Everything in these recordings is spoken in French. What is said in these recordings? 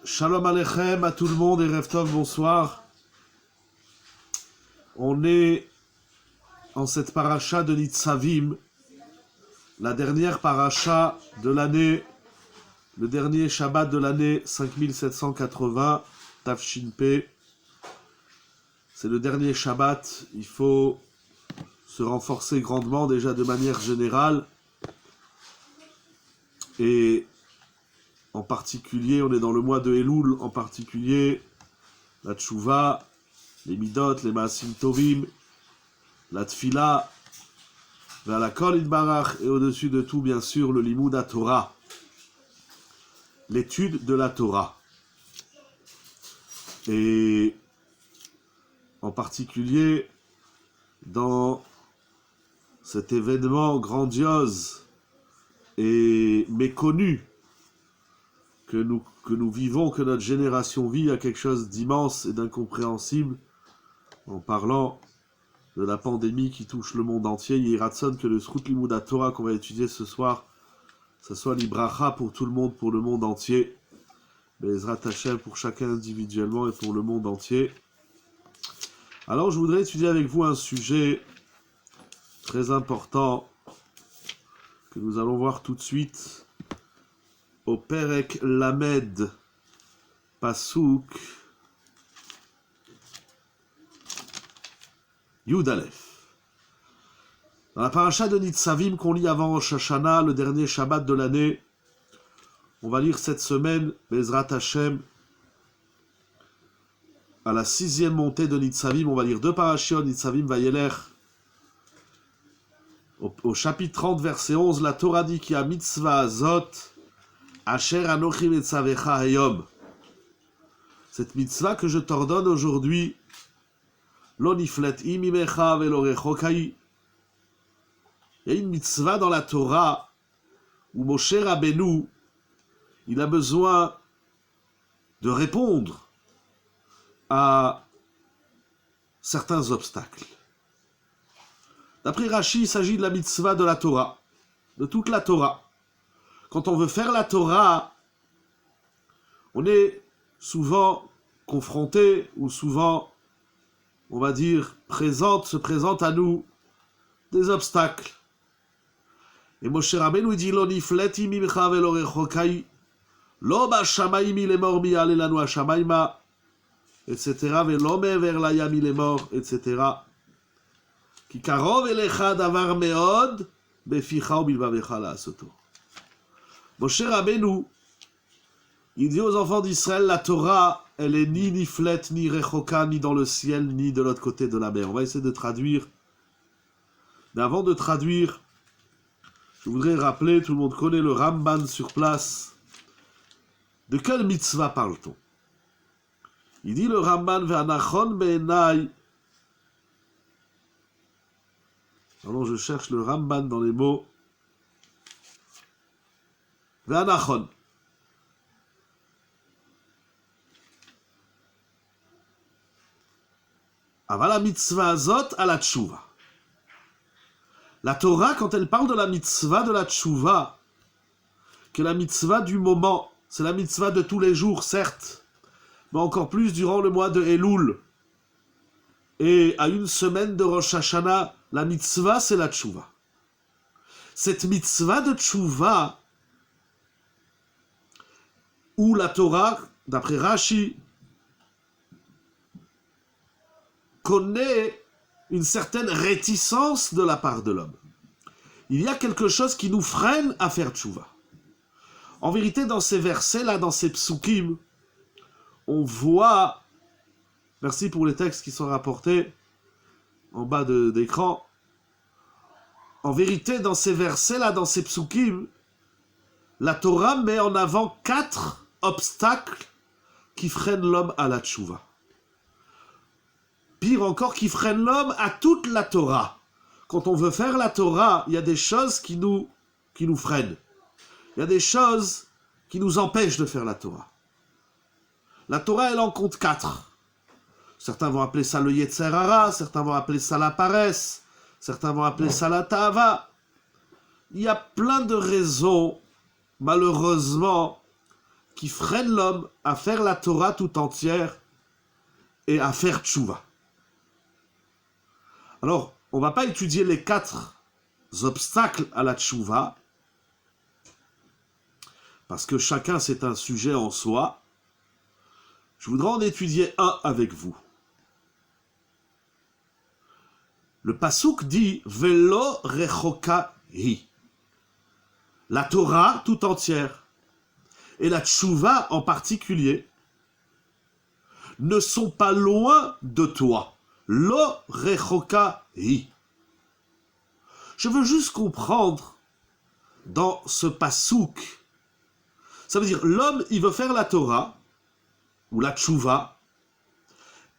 Shalom Aleichem à tout le monde et Erev Tov, bonsoir. On est en cette paracha de Nitzavim, la dernière paracha de l'année, le dernier Shabbat de l'année 5780, Tafshin P. C'est le dernier Shabbat, il faut se renforcer grandement déjà de manière générale. Et en particulier, on est dans le mois de Elul, en particulier la Tchouva, les Midot, les Maasim Tovim, la Tfila, vers la Kol Itbarach, et au-dessus de tout, bien sûr, le Limud HaTorah, l'étude de la Torah. Et en particulier, dans cet événement grandiose et méconnu que nous vivons, que notre génération vit, à quelque chose d'immense et d'incompréhensible, en parlant de la pandémie qui touche le monde entier. Yiratson, que le Zchut Limud HaTorah qu'on va étudier ce soir, ça soit l'ibracha pour tout le monde, pour le monde entier, Be'ezrat Hashem pour chacun individuellement et pour le monde entier. Alors je voudrais étudier avec vous un sujet très important que nous allons voir tout de suite au Perek Lamed Pasuk Yud Aleph. Dans la paracha de Nitzavim qu'on lit avant Rosh Hashanah, le dernier Shabbat de l'année, on va lire cette semaine, Be'ezrat Hashem, à la 6e montée de Nitzavim, on va lire deux parashiot, Nitzavim Vayelech. Au chapitre 30, verset 11, la Torah dit qu'il y a mitzvah azot, Asher anochi metzavecha hayom. Cette mitzvah que je t'ordonne aujourd'hui, lo niflet imimecha velo rechokai. Il y a une mitzvah dans la Torah où Moshe Rabbeinu, il a besoin de répondre à certains obstacles. D'après Rashi, il s'agit de la mitzvah de la Torah, de toute la Torah. Quand on veut faire la Torah, on est souvent confronté, ou souvent, on va dire, se présente à nous des obstacles. Et Moshe Rabbeinu dit, Lo nifleti mimcha velo rechokai, lo b'shamayim ilemor mi'ale lanu hashamayma, etc. Velo me'ever layam ilemor, etc. Ki karov elecha davar meod, beficha u'bilvavecha la'asoto. Moshe Rabbeinu, il dit aux enfants d'Israël, la Torah, elle est ni niflet, ni rechoka, ni dans le ciel, ni de l'autre côté de la mer. On va essayer de traduire. Mais avant de traduire, je voudrais rappeler, tout le monde connaît le Ramban sur place. De quelle mitzvah parle-t-on? Il dit le Ramban, ve'anachon be'enai. Alors je cherche le Ramban dans les mots. Ve'anachon. Avala mitzvah azot à la tchouva. La Torah, quand elle parle de la mitzvah de la tchouva, que la mitzvah du moment, c'est la mitzvah de tous les jours, certes, mais encore plus durant le mois de Elul. Et à une semaine de Rosh Hashanah, la mitzvah, c'est la tchouva. Cette mitzvah de tchouva, où la Torah, d'après Rashi, connaît une certaine réticence de la part de l'homme. Il y a quelque chose qui nous freine à faire tchouva. En vérité, dans ces versets-là, dans ces psukim, on voit, merci pour les textes qui sont rapportés en bas d'écran, en vérité, dans ces versets-là, dans ces psukim, la Torah met en avant 4 obstacles qui freinent l'homme à la tchouva. Pire encore, qui freinent l'homme à toute la Torah. Quand on veut faire la Torah, il y a des choses qui nous freinent. Il y a des choses qui nous empêchent de faire la Torah. La Torah, elle en compte 4. Certains vont appeler ça le Yetzer Hara, certains vont appeler ça la paresse, certains vont appeler ça la Ta'ava. Il y a plein de raisons, malheureusement, qui freinent l'homme à faire la Torah tout entière et à faire tchouva. Alors, on ne va pas étudier les 4 obstacles à la tchouva, parce que chacun c'est un sujet en soi. Je voudrais en étudier un avec vous. Le pasuk dit Velo rechoka hi. La Torah tout entière et la tchouva en particulier ne sont pas loin de toi. Lo rechoka hi. Je veux juste comprendre dans ce pasuk. Ça veut dire l'homme il veut faire la Torah ou la tchouva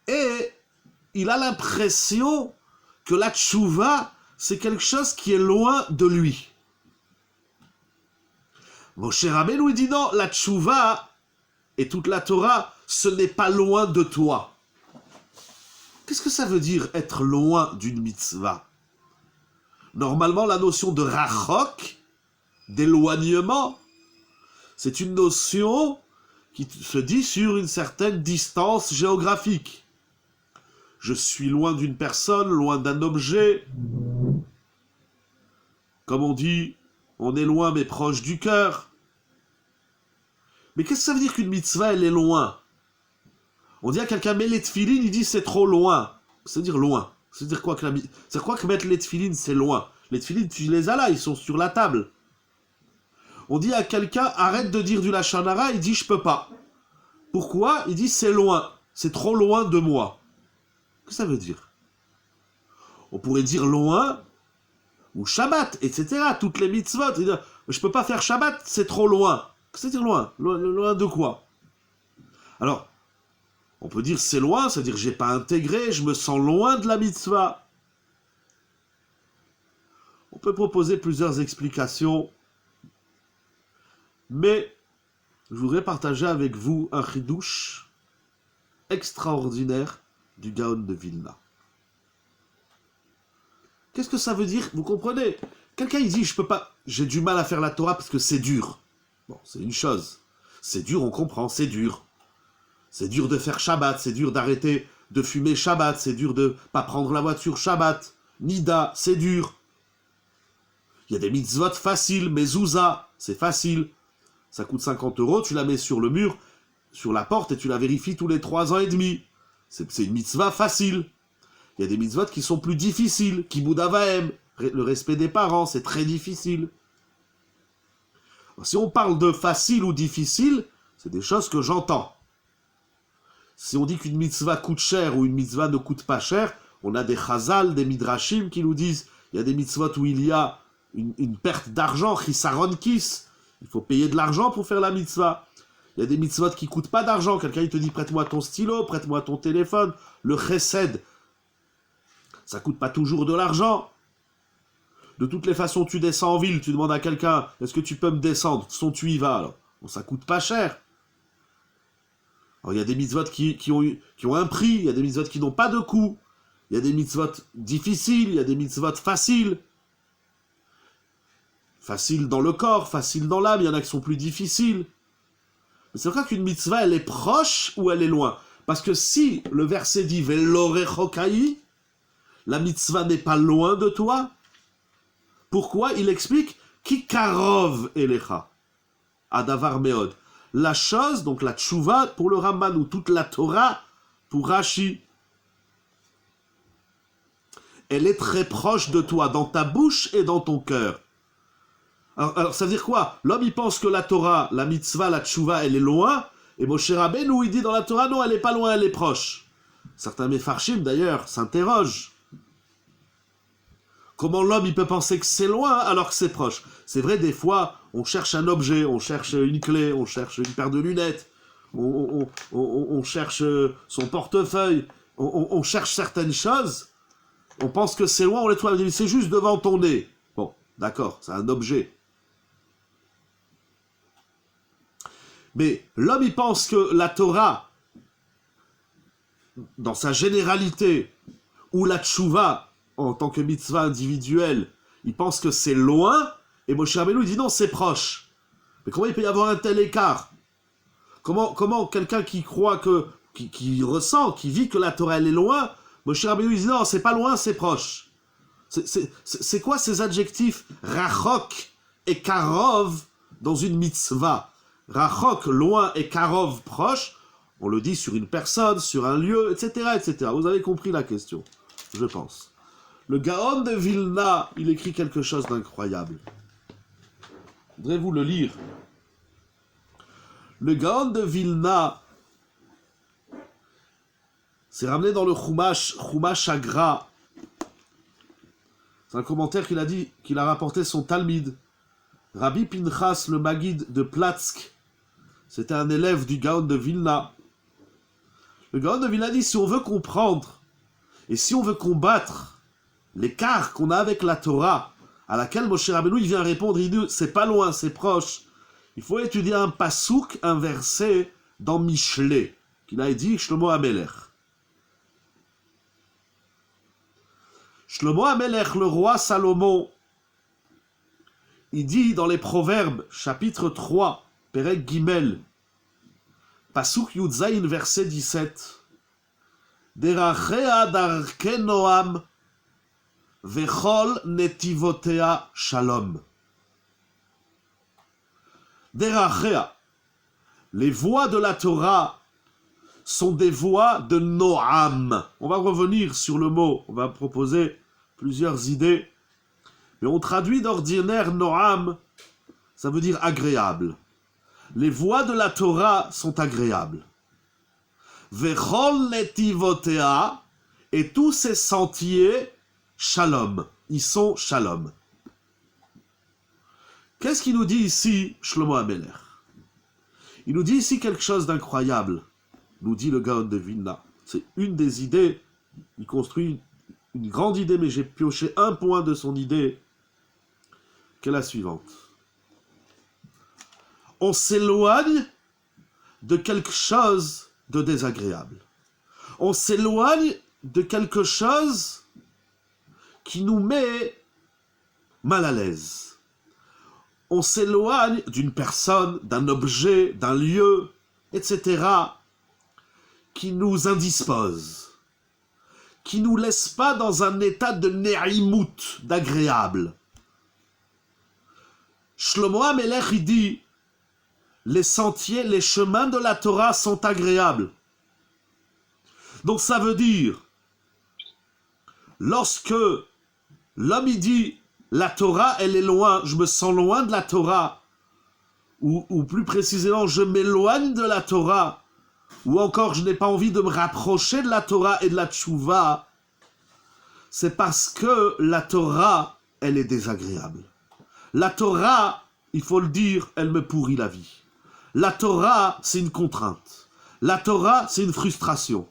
et il a l'impression que la tchouva, c'est quelque chose qui est loin de lui. Moshe Rabbeinu lui dit non, la tchouva et toute la Torah, ce n'est pas loin de toi. Qu'est-ce que ça veut dire être loin d'une mitzvah? Normalement, la notion de rachok, d'éloignement, c'est une notion qui se dit sur une certaine distance géographique. Je suis loin d'une personne, loin d'un objet. Comme on dit, on est loin mais proche du cœur. Mais qu'est-ce que ça veut dire qu'une mitzvah, elle est loin? On dit à quelqu'un, mets les tefilines, il dit c'est trop loin. C'est-à-dire loin. C'est-à-dire quoi que mettre les tefilines, c'est loin? Les tefilines, tu les as là, ils sont sur la table. On dit à quelqu'un, arrête de dire du lachon hara, il dit je peux pas. Pourquoi? Il dit c'est loin, c'est trop loin de moi. Qu'est-ce que ça veut dire? On pourrait dire loin, ou Shabbat, etc. Toutes les mitzvot. Je peux pas faire Shabbat, c'est trop loin. Qu'est-ce que ça veut dire loin? Loin de quoi? Alors, on peut dire c'est loin, c'est-à-dire j'ai pas intégré, je me sens loin de la mitzvah. On peut proposer plusieurs explications, mais je voudrais partager avec vous un chidouche extraordinaire du Gaon de Vilna. Qu'est-ce que ça veut dire? Vous comprenez? Quelqu'un il dit je peux pas, j'ai du mal à faire la Torah parce que c'est dur. Bon, c'est une chose. C'est dur, on comprend, c'est dur. C'est dur de faire Shabbat, c'est dur d'arrêter de fumer Shabbat, c'est dur de pas prendre la voiture Shabbat. Nida, c'est dur. Il y a des mitzvot faciles, mezouza, c'est facile. Ça coûte 50 €, tu la mets sur le mur, sur la porte et tu la vérifies tous les 3 ans et demi. C'est une mitzvah facile. Il y a des mitzvot qui sont plus difficiles. Kibud avahem, le respect des parents, c'est très difficile. Si on parle de facile ou difficile, c'est des choses que j'entends. Si on dit qu'une mitzvah coûte cher ou une mitzvah ne coûte pas cher, on a des chazal, des midrashim qui nous disent il y a des mitzvot où il y a une perte d'argent, chisaron kis. Il faut payer de l'argent pour faire la mitzvah. Il y a des mitzvot qui ne coûtent pas d'argent. Quelqu'un il te dit prête-moi ton stylo, prête-moi ton téléphone. Le chesed, ça ne coûte pas toujours de l'argent. De toutes les façons, tu descends en ville, tu demandes à quelqu'un est-ce que tu peux me descendre? Son tu y vas alors. Bon, ça ne coûte pas cher. Alors, il y a des mitzvot qui ont un prix, il y a des mitzvot qui n'ont pas de coût. Il y a des mitzvot difficiles, il y a des mitzvot faciles. Facile dans le corps, facile dans l'âme, il y en a qui sont plus difficiles. Mais c'est vrai qu'une mitzvah, elle est proche ou elle est loin. Parce que si le verset dit « Velo rechokai », la mitzvah n'est pas loin de toi. Pourquoi? Il explique « Ki karov elecha » adavar meod. La chose, donc la tchouva pour le Ramban ou toute la Torah pour Rashi, elle est très proche de toi, dans ta bouche et dans ton cœur. Alors, ça veut dire quoi? L'homme, il pense que la Torah, la mitzvah, la tchouva, elle est loin, et Moshe Rabbeinu, il dit dans la Torah, non, elle n'est pas loin, elle est proche. Certains mefarshim, d'ailleurs, s'interrogent. Comment l'homme, il peut penser que c'est loin alors que c'est proche? C'est vrai, des fois, on cherche un objet, on cherche une clé, on cherche une paire de lunettes, on cherche son portefeuille, on cherche certaines choses, on pense que c'est loin, on les trouve, c'est juste devant ton nez. Bon, d'accord, c'est un objet. Mais l'homme, il pense que la Torah, dans sa généralité, ou la tchouva, en tant que mitzvah individuelle, il pense que c'est loin, et Moshe Rabbeinu dit non, c'est proche. Mais comment il peut y avoir un tel écart? Comment quelqu'un qui croit qui ressent, qui vit que la Torah elle est loin, Moshe Rabbeinu dit non, c'est pas loin, c'est proche. C'est quoi ces adjectifs rachok et karov dans une mitzvah? Rachok, loin, et karov, proche. On le dit sur une personne, sur un lieu, etc., etc. Vous avez compris la question, je pense. Le Gaon de Vilna, il écrit quelque chose d'incroyable. Voudrez-vous le lire? Le Gaon de Vilna, c'est ramené dans le Chumash Agra. C'est un commentaire qu'il a rapporté son Talmid. Rabbi Pinchas, le Maguid de Platsk, c'était un élève du Gaon de Vilna. Le Gaon de Vilna dit, si on veut comprendre et si on veut combattre l'écart qu'on a avec la Torah, à laquelle Moshe Rabbeinu il vient répondre, il dit, c'est pas loin, c'est proche. Il faut étudier un pasouk, un verset dans Michelet, qu'il a dit Shlomo HaMelech. Shlomo HaMelech, le roi Salomon, il dit dans les Proverbes, chapitre 3, Perek Gimel, Pasuk Yudzaïn, verset 17, Derachea darke Noam, vechol netivotea shalom. Derachea, les voies de la Torah sont des voies de Noam. On va revenir sur le mot, on va proposer plusieurs idées, mais on traduit d'ordinaire Noam, ça veut dire agréable. Les voies de la Torah sont agréables. Vechol netivotea, et tous ces sentiers, shalom, ils sont shalom. Qu'est-ce qu'il nous dit ici, Shlomo HaMelech? Il nous dit ici quelque chose d'incroyable, nous dit le Gaon de Vilna. C'est une des idées, il construit une grande idée, mais j'ai pioché un point de son idée, qui est la suivante. On s'éloigne de quelque chose de désagréable. On s'éloigne de quelque chose qui nous met mal à l'aise. On s'éloigne d'une personne, d'un objet, d'un lieu, etc., qui nous indispose, qui nous laisse pas dans un état de ne'imout, d'agréable. Shlomo HaMelech, il dit, les sentiers, les chemins de la Torah sont agréables. Donc ça veut dire, lorsque l'homme il dit, la Torah, elle est loin, je me sens loin de la Torah, ou plus précisément, je m'éloigne de la Torah, ou encore, je n'ai pas envie de me rapprocher de la Torah et de la Tchouva, c'est parce que la Torah, elle est désagréable. La Torah, il faut le dire, elle me pourrit la vie. La Torah, c'est une contrainte. La Torah, c'est une frustration.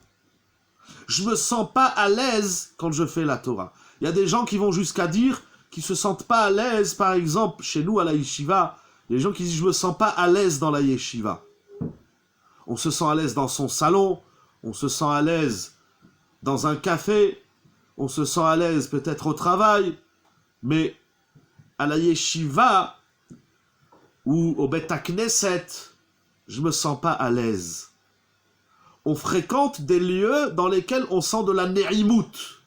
Je me sens pas à l'aise quand je fais la Torah. Il y a des gens qui vont jusqu'à dire qu'ils se sentent pas à l'aise, par exemple, chez nous à la yeshiva, il y a des gens qui disent je me sens pas à l'aise dans la yeshiva. On se sent à l'aise dans son salon, on se sent à l'aise dans un café, on se sent à l'aise peut-être au travail, mais à la yeshiva ou au Bet HaKnesset, je me sens pas à l'aise. On fréquente des lieux dans lesquels on sent de la ne'imout.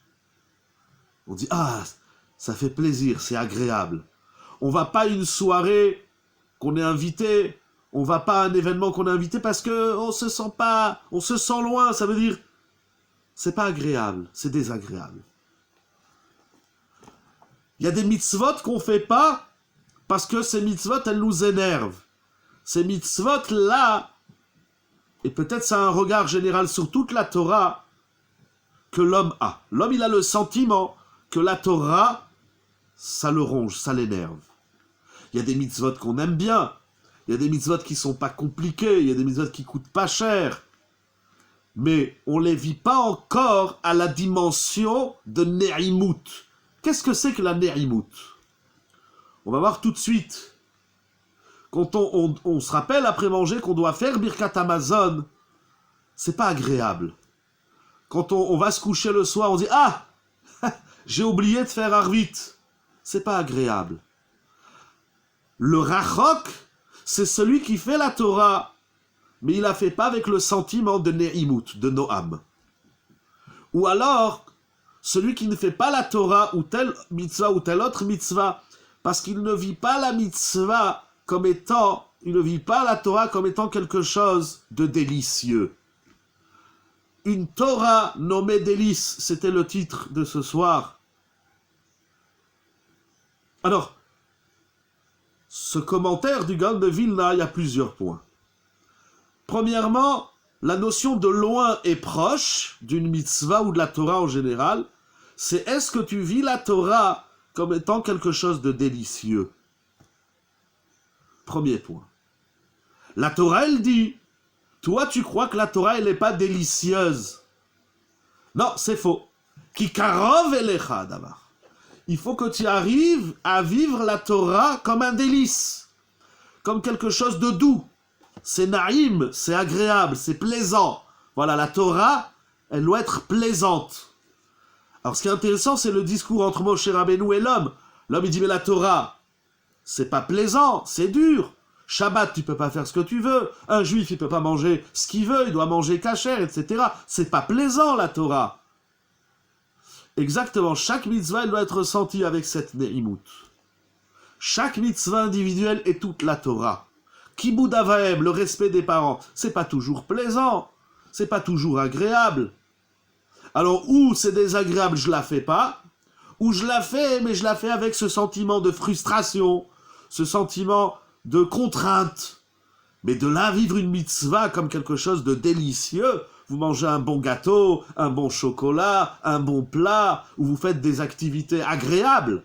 On dit ah, ça fait plaisir, c'est agréable. On va pas à une soirée qu'on est invité, on va pas à un événement qu'on est invité parce que on se sent loin, ça veut dire c'est pas agréable, c'est désagréable. Il y a des mitzvot qu'on fait pas parce que ces mitzvot elles nous énervent. Ces mitzvot là, et peut-être ça a un regard général sur toute la Torah que l'homme a. L'homme il a le sentiment que la Torah ça le ronge, ça l'énerve. Il y a des mitzvot qu'on aime bien, il y a des mitzvot qui sont pas compliqués, il y a des mitzvot qui coûtent pas cher, mais on les vit pas encore à la dimension de ne'imout. Qu'est-ce que c'est que la ne'imout? On va voir tout de suite. Quand on se rappelle après manger qu'on doit faire Birkat Hamazon, c'est pas agréable. Quand on va se coucher le soir, on dit ah, j'ai oublié de faire Arvit. C'est pas agréable. Le Rachok, c'est celui qui fait la Torah, mais il ne la fait pas avec le sentiment de Ne'imut, de Noam. Ou alors, celui qui ne fait pas la Torah ou telle mitzvah ou telle autre mitzvah, parce qu'il ne vit pas la mitzvah comme étant, il ne vit pas la Torah comme étant quelque chose de délicieux. Une Torah nommée délice, c'était le titre de ce soir. Alors, ce commentaire du Gaon de Vilna, il y a plusieurs points. Premièrement, la notion de loin et proche d'une mitzvah ou de la Torah en général, c'est est-ce que tu vis la Torah comme étant quelque chose de délicieux? Premier point. La Torah, elle dit, toi tu crois que la Torah, elle n'est pas délicieuse. Non, c'est faux. Ki karov elecha davar. Il faut que tu arrives à vivre la Torah comme un délice, comme quelque chose de doux. C'est naïm, c'est agréable, c'est plaisant. Voilà, la Torah, elle doit être plaisante. Alors ce qui est intéressant, c'est le discours entre Moshe Rabbeinu et l'homme. L'homme, il dit, mais la Torah, c'est pas plaisant, c'est dur. Shabbat, tu peux pas faire ce que tu veux. Un juif, il peut pas manger ce qu'il veut, il doit manger kasher, etc. C'est pas plaisant, la Torah. Exactement, chaque mitzvah, elle doit être ressentie avec cette ne'imut. Chaque mitzvah individuelle est toute la Torah. Kibud avaim, le respect des parents, c'est pas toujours plaisant, c'est pas toujours agréable. Alors, ou c'est désagréable, je la fais pas, ou je la fais, mais je la fais avec ce sentiment de frustration, ce sentiment de contrainte. Mais de là, vivre une mitzvah comme quelque chose de délicieux, vous mangez un bon gâteau, un bon chocolat, un bon plat, ou vous faites des activités agréables.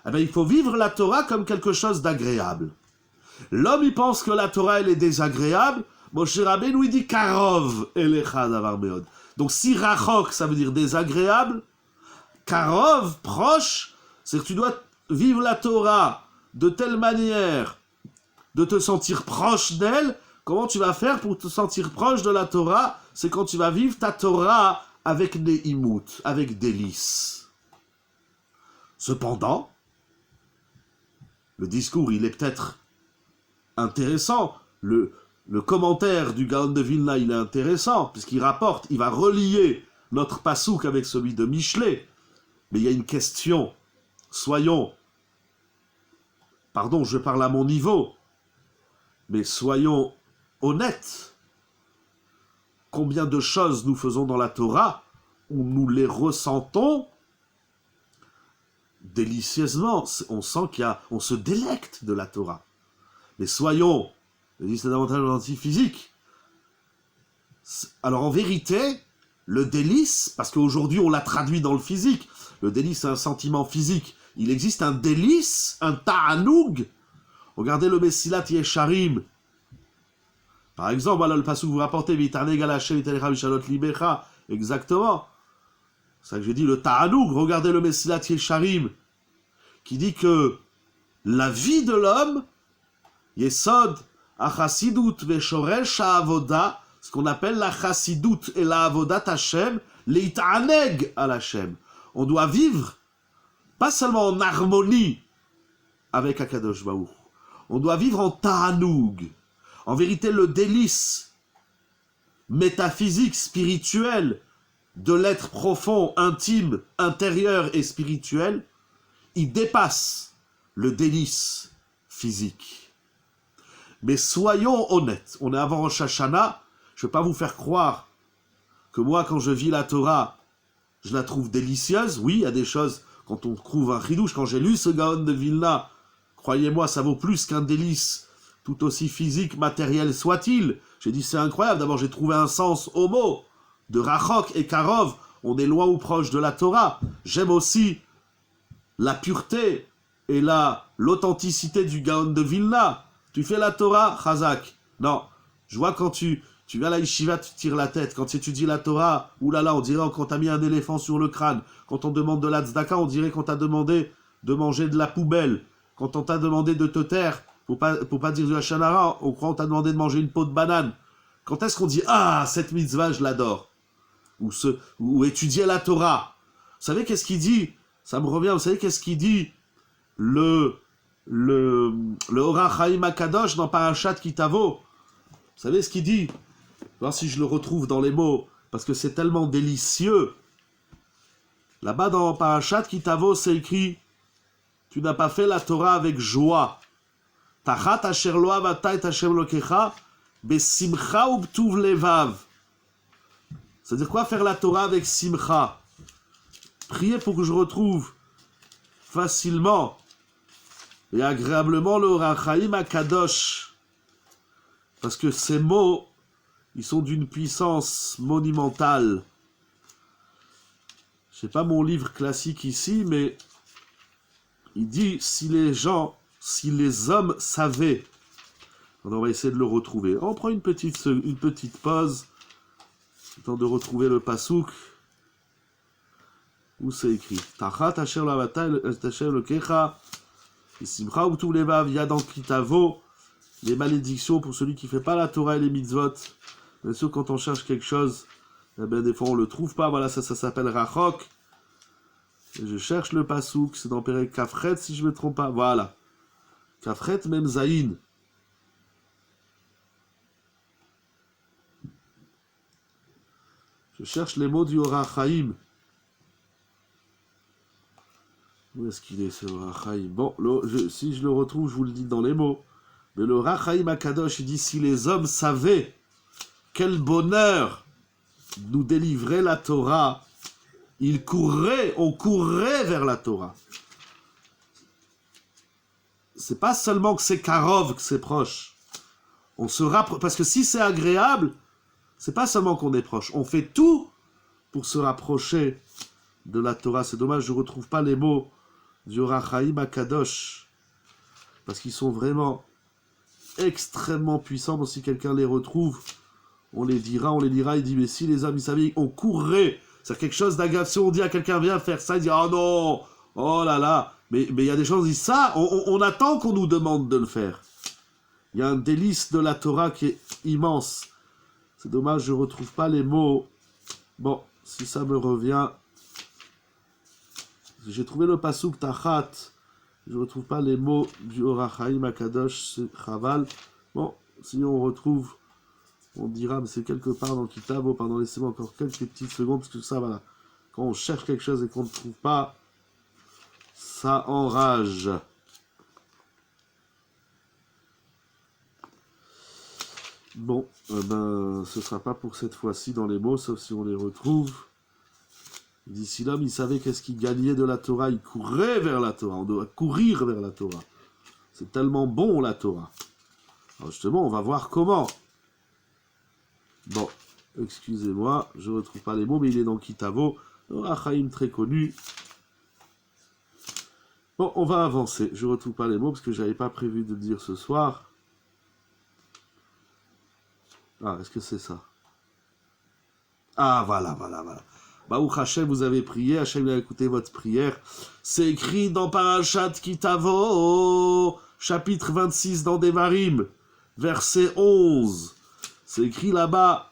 Eh bien, il faut vivre la Torah comme quelque chose d'agréable. L'homme, il pense que la Torah, elle est désagréable. Moshe Rabbeinu lui dit Karov elecha davar meod. Donc, si rachok, ça veut dire désagréable, Karov, proche, c'est que tu dois vivre la Torah de telle manière de te sentir proche d'elle. Comment tu vas faire pour te sentir proche de la Torah? C'est quand tu vas vivre ta Torah avec ne'imut, avec délice. Cependant, le discours, il est peut-être intéressant. Le commentaire du Gaon de Vilna, il est intéressant, puisqu'il rapporte, il va relier notre pasouk avec celui de Michelet. Mais il y a une question. Soyons, pardon, je parle à mon niveau, mais soyons honnêtes. Combien de choses nous faisons dans la Torah où nous les ressentons délicieusement? On sent on se délecte de la Torah. Mais soyons, c'est davantage anti-physique. Alors en vérité, le délice, parce qu'aujourd'hui on l'a traduit dans le physique, le délice c'est un sentiment physique. Il existe un délice, un ta'anoug. Regardez le Messilat Yesharim. Par exemple, voilà le passage que vous rapportez, exactement. C'est ça que j'ai dit, le ta'anoug. Regardez le Messilat Yesharim, qui dit que la vie de l'homme, Yesod, Achasidut, Veshoresh, Avoda, ce qu'on appelle la Chasidut et la Avodat Hashem, l'Ita'aneg à l'Hashem. On doit vivre, pas seulement en harmonie avec Akadosh Baruch. On doit vivre en ta'anoug. En vérité, le délice métaphysique, spirituel, de l'être profond, intime, intérieur et spirituel, il dépasse le délice physique. Mais soyons honnêtes, on est avant Rosh Hashanah, je ne vais pas vous faire croire que moi, quand je vis la Torah, je la trouve délicieuse. Oui, il y a des choses, quand on trouve un chidouche, quand j'ai lu ce Gaon de Vilna, croyez-moi, ça vaut plus qu'un délice, tout aussi physique, matériel soit-il. J'ai dit, c'est incroyable. D'abord, j'ai trouvé un sens au mot. De Rachok et Karov, on est loin ou proche de la Torah. J'aime aussi la pureté et l'authenticité du Gaon de Vilna. Tu fais la Torah, Chazak. Non, je vois quand tu vas à la yeshiva, tu tires la tête. Quand tu étudies la Torah, oulala, on dirait qu'on t'a mis un éléphant sur le crâne. Quand on demande de la tzedaka, on dirait qu'on t'a demandé de manger de la poubelle. Quand on t'a demandé de te taire, pour pas dire du Hachanara, on croit qu'on t'a demandé de manger une peau de banane. Quand est-ce qu'on dit « Ah, cette mitzvah, je l'adore » ou étudier la Torah. Vous savez qu'est-ce qu'il dit? Ça me revient, vous savez qu'est-ce qu'il dit le le Orach Chaim HaKadosh dans Parashat Kitavo. Vous savez ce qu'il dit? Voir si je le retrouve dans les mots, parce que c'est tellement délicieux. Là-bas dans Parashat Kitavo, c'est écrit: tu n'as pas fait la Torah avec joie. Tachat asher lo avata et Hashem lokecha besimcha ubtuv levav. C'est-à-dire quoi faire la Torah avec simcha? Priez pour que je retrouve facilement et agréablement le Orach Chaim HaKadosh. Parce que ces mots, ils sont d'une puissance monumentale. Je sais pas mon livre classique ici, mais il dit si les hommes savaient. On va essayer de le retrouver. On prend une petite pause, le temps de retrouver le pasouk où c'est écrit. Tachat asher lo avata et Hashem lokecha besimcha ubtuv levav. Il y a dans Kitavo les malédictions pour celui qui fait pas la Torah et les mitzvot. Bien sûr, quand on cherche quelque chose, eh bien, des fois on le trouve pas. Voilà, ça s'appelle Rachok. Et je cherche le pasouk, c'est dans Perek Kafret si je me trompe pas. Voilà, Kafret Mem Zayin. Je cherche les mots du Orach Chaim. Où est-ce qu'il est ce Orach Chaim? Bon, si je le retrouve, je vous le dis dans les mots. Mais le Orach Chaim HaKadosh, il dit si les hommes savaient quel bonheur nous délivrait la Torah, on courrait vers la Torah. C'est pas seulement que c'est karov, que c'est proche. On se rapproche, parce que si c'est agréable, c'est pas seulement qu'on est proche. On fait tout pour se rapprocher de la Torah. C'est dommage, je ne retrouve pas les mots du Orach Chaim HaKadosh, parce qu'ils sont vraiment extrêmement puissants. Bon, si quelqu'un les retrouve, on les dira. Il dit, mais si les hommes, ils savaient, on courrait. C'est quelque chose d'agréable. Si on dit à quelqu'un, viens faire ça, il dit, oh non, oh là là. Mais il y a des gens qui disent ça, on attend qu'on nous demande de le faire. Il y a un délice de la Torah qui est immense. C'est dommage, je ne retrouve pas les mots. Bon, si ça me revient. J'ai trouvé le pasouk Tachat. Je ne retrouve pas les mots du Orach Chaim HaKadosh, c'est Chaval. Bon, si on retrouve, on dira, mais c'est quelque part dans Kitavo. Pardon, laissez-moi encore quelques petites secondes, parce que ça, voilà. Quand on cherche quelque chose et qu'on ne trouve pas, ça enrage. Bon, ce sera pas pour cette fois-ci dans les mots, sauf si on les retrouve. D'ici l'homme, il savait qu'est-ce qu'il gagnait de la Torah, il courait vers la Torah, on doit courir vers la Torah. C'est tellement bon la Torah. Alors justement, on va voir comment. Bon, excusez-moi, je ne retrouve pas les mots, mais il est dans Kitavo, Orach Chaim très connu. Bon, on va avancer, je ne retrouve pas les mots, parce que je n'avais pas prévu de dire ce soir. Ah, est-ce que c'est ça? Ah, voilà. Baruch Hashem, vous avez prié, Hashem a écouté votre prière. C'est écrit dans Parashat Kitavo, chapitre 26 dans Devarim, verset 11. C'est écrit là-bas,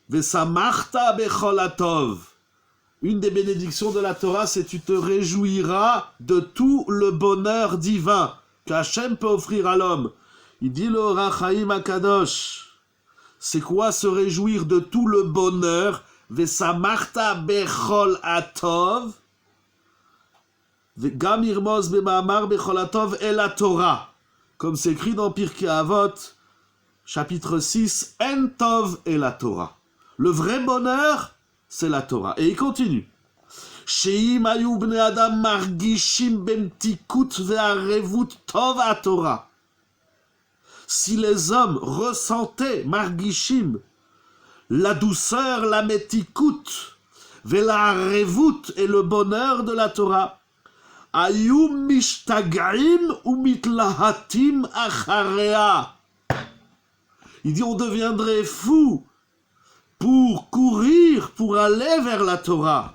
Vesamarta bechol hatov. Une des bénédictions de la Torah, c'est tu te réjouiras de tout le bonheur divin qu'Hachem peut offrir à l'homme. Il dit le Orach Chaim HaKadosh. C'est quoi se réjouir de tout le bonheur? Vesamarta bechol hatov. Vegam irmoz bema'amar bechol hatov el haTorah. Comme c'est écrit dans Pirkei Avot, chapitre 6, En tov el haTorah. Le vrai bonheur, c'est la Torah. Et il continue. Sheim ayu bnei adam margishim bemtikut ve'arevut tov haTorah. Si les hommes ressentaient, margishim, la douceur, la metikut, vela revut et le bonheur de la Torah, ayum mishtag'im ou mitlahatim acharea. Il dit on deviendrait fou pour courir, pour aller vers la Torah.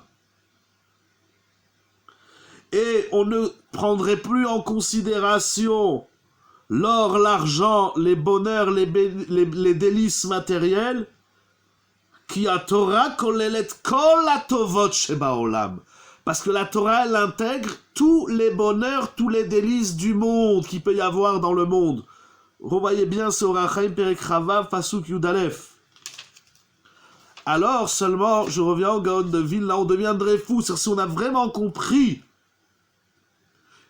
Et on ne prendrait plus en considération l'or, l'argent, les bonheurs, les délices matérielles, qui a Torah kolelet kol hatovot shebaolam. Parce que la Torah, elle intègre tous les bonheurs, tous les délices du monde qu'il peut y avoir dans le monde. Revoyez bien ce Or HaChaim Perek Chavav Pasuk Yud Aleph. Alors seulement, je reviens au Gaon de Vilna, on deviendrait fou. C'est-à-dire si on a vraiment compris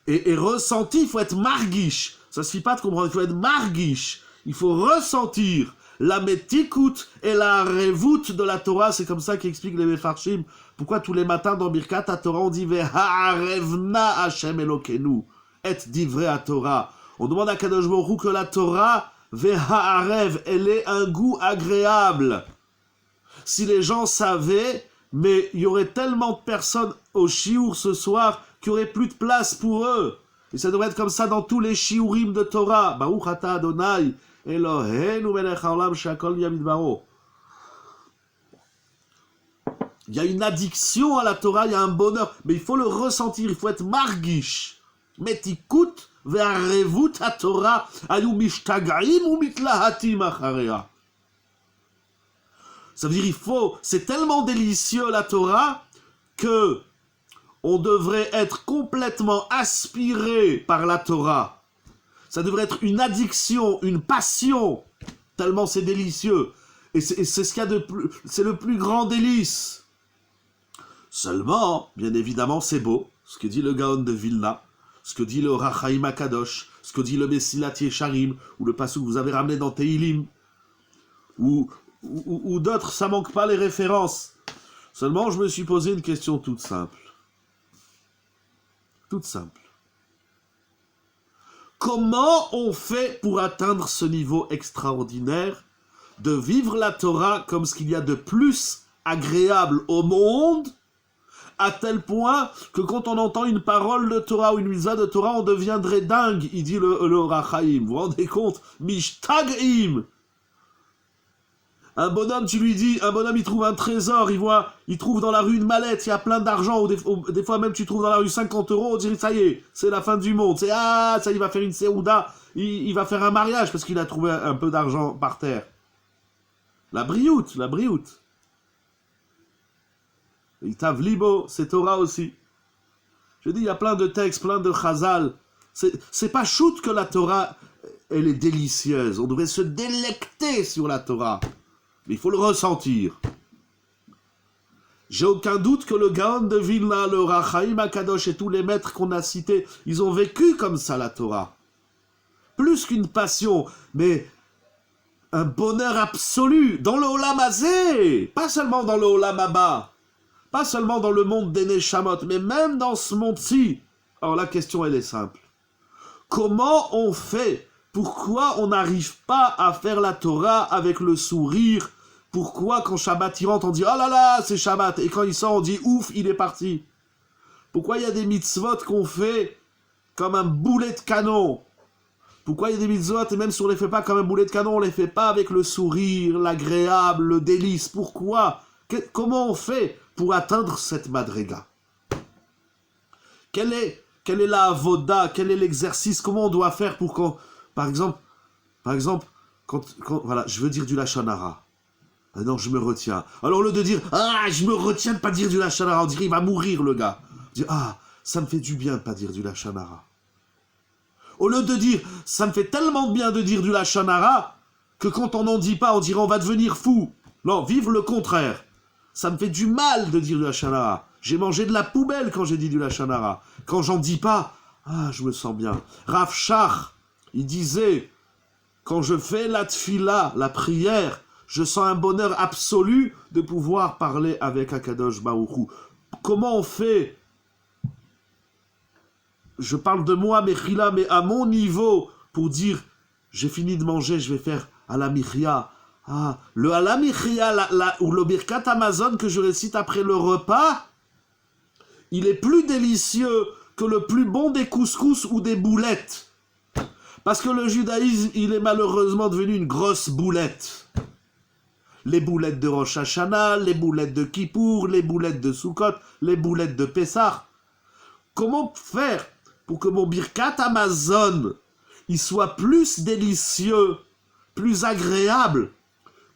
et ressenti, il faut être margish. Ça ne suffit pas de comprendre, il faut être margish. Il faut ressentir la metikut et la revout de la Torah. C'est comme ça qu'expliquent les Mefarshim. Pourquoi tous les matins dans Birkat Torah on dit Ve'ha'arevna Hashem Elokenu et divrei à Torah. On demande à Kadosh Baruch Hu que la Torah Ve'ha'arev, elle ait un goût agréable. Si les gens savaient, mais il y aurait tellement de personnes au shiur ce soir qu'il n'y aurait plus de place pour eux. Et ça devrait être comme ça dans tous les shiurim de Torah. Baruch ata Adonai Eloheinu melech haolam she'akol nהיה bidbaro. Il y a une addiction à la Torah, il y a un bonheur, mais il faut le ressentir, il faut être margish. Metikut ve'arevut ha-Torah ayu mishtag'im u'mitlahatim achareha. Ça veut dire c'est tellement délicieux la Torah que on devrait être complètement aspiré par la Torah. Ça devrait être une addiction, une passion, tellement c'est délicieux. Et c'est ce qu'il y a de plus, c'est le plus grand délice. Seulement, bien évidemment, c'est beau, ce que dit le Gaon de Vilna, ce que dit le Or HaChaim HaKadosh, ce que dit le Mesilat Yesharim, ou le passage que vous avez ramené dans Teilim, ou d'autres, ça manque pas les références. Seulement, je me suis posé une question toute simple. Toute simple. Comment on fait pour atteindre ce niveau extraordinaire de vivre la Torah comme ce qu'il y a de plus agréable au monde, à tel point que quand on entend une parole de Torah ou une mitzvah de Torah, on deviendrait dingue, il dit le Or HaChaim. Vous vous rendez compte? Mishtag'im. Un bonhomme, tu lui dis, un bonhomme, il trouve un trésor, il trouve dans la rue une mallette, il y a plein d'argent, ou des fois même tu trouves dans la rue 50 €, on dirait, ça y est, c'est la fin du monde. Ça, il va faire une séouda, il va faire un mariage parce qu'il a trouvé un peu d'argent par terre. La brioute. Itav libo, c'est Torah aussi. Je dis, il y a plein de textes, plein de chazal. C'est pas shoot que la Torah, elle est délicieuse. On devrait se délecter sur la Torah. Mais il faut le ressentir. J'ai aucun doute que le Gaon de Vilna, le Or HaChaim HaKadosh et tous les maîtres qu'on a cités, ils ont vécu comme ça la Torah. Plus qu'une passion, mais un bonheur absolu dans le Olam Hazé, pas seulement dans le Olam Haba, pas seulement dans le monde des Neshamot, mais même dans ce monde-ci. Alors la question, elle est simple. Comment on fait? Pourquoi on n'arrive pas à faire la Torah avec le sourire? Pourquoi quand Shabbat il rentre, on dit « Oh là là, c'est Shabbat » et quand il sort, on dit « Ouf, il est parti ». Pourquoi il y a des mitzvot qu'on fait comme un boulet de canon? Pourquoi il y a des mitzvot, et même si on ne les fait pas comme un boulet de canon, on ne les fait pas avec le sourire, l'agréable, le délice? Pourquoi? Comment on fait pour atteindre cette madrega? Quelle est la avoda? Quel est l'exercice? Comment on doit faire pour qu'on... Par exemple, quand voilà, je veux dire du Lashon Hara. Ah non, je me retiens. Alors, au lieu de dire, je me retiens de pas dire du Lashon Hara, on dirait, il va mourir, le gars. On dit, ça me fait du bien de pas dire du Lashon Hara. Au lieu de dire, ça me fait tellement de bien de dire du Lashon Hara, que quand on n'en dit pas, on dirait, on va devenir fou. Non, vive le contraire. Ça me fait du mal de dire du Lashon Hara. J'ai mangé de la poubelle quand j'ai dit du Lashon Hara. Quand j'en dis pas, je me sens bien. Rav Shach, il disait, quand je fais la tfila, la prière, je sens un bonheur absolu de pouvoir parler avec Akadosh Baruch Hu. Comment on fait? Je parle de moi, Mechila, mais à mon niveau, pour dire, j'ai fini de manger, je vais faire Alamichia. Le Alamichia, ou le Birkat Hamazon que je récite après le repas, il est plus délicieux que le plus bon des couscous ou des boulettes. Parce que le judaïsme, il est malheureusement devenu une grosse boulette. Les boulettes de Rosh Hashanah, les boulettes de Kippour, les boulettes de Sukkot, les boulettes de Pessah. Comment faire pour que mon Birkat Hamazon, il soit plus délicieux, plus agréable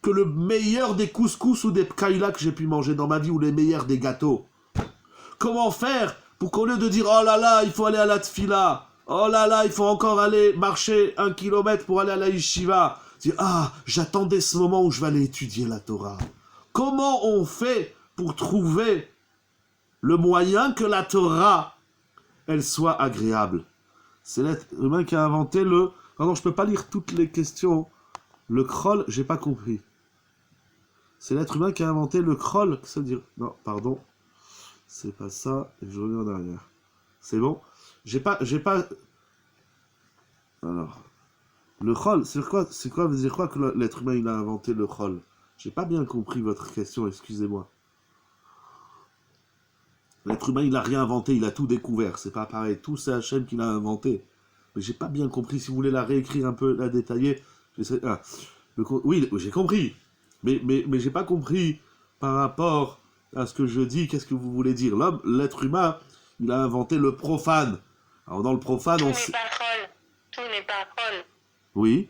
que le meilleur des couscous ou des pkaïla que j'ai pu manger dans ma vie, ou les meilleurs des gâteaux? Comment faire pour qu'au lieu de dire « Oh là là, il faut aller à la tfila »,« Oh là là, il faut encore aller marcher 1 kilomètre pour aller à la yeshiva », dire « Ah, j'attendais ce moment où je vais aller étudier la Torah ». Comment on fait pour trouver le moyen que la Torah, elle soit agréable? C'est l'être humain qui a inventé le... Pardon, je peux pas lire toutes les questions. Le kroll, j'ai pas compris. C'est l'être humain qui a inventé le kroll. Ça veut dire... Non, pardon. C'est pas ça. Et je reviens en arrière. C'est bon? J'ai pas... Alors... Le kroll, c'est quoi veut dire quoi que l'être humain, il a inventé le kroll? J'ai pas bien compris votre question, excusez-moi. L'être humain, il a rien inventé, il a tout découvert. C'est pas pareil. Tout, c'est Hachem qui l'a inventé. Mais j'ai pas bien compris. Si vous voulez la réécrire un peu, la détailler... oui, j'ai compris. Mais j'ai pas compris par rapport à ce que je dis, qu'est-ce que vous voulez dire? L'homme, l'être humain, il a inventé le profane. Alors dans le profane, on sait... Tout n'est pas Chol. Oui.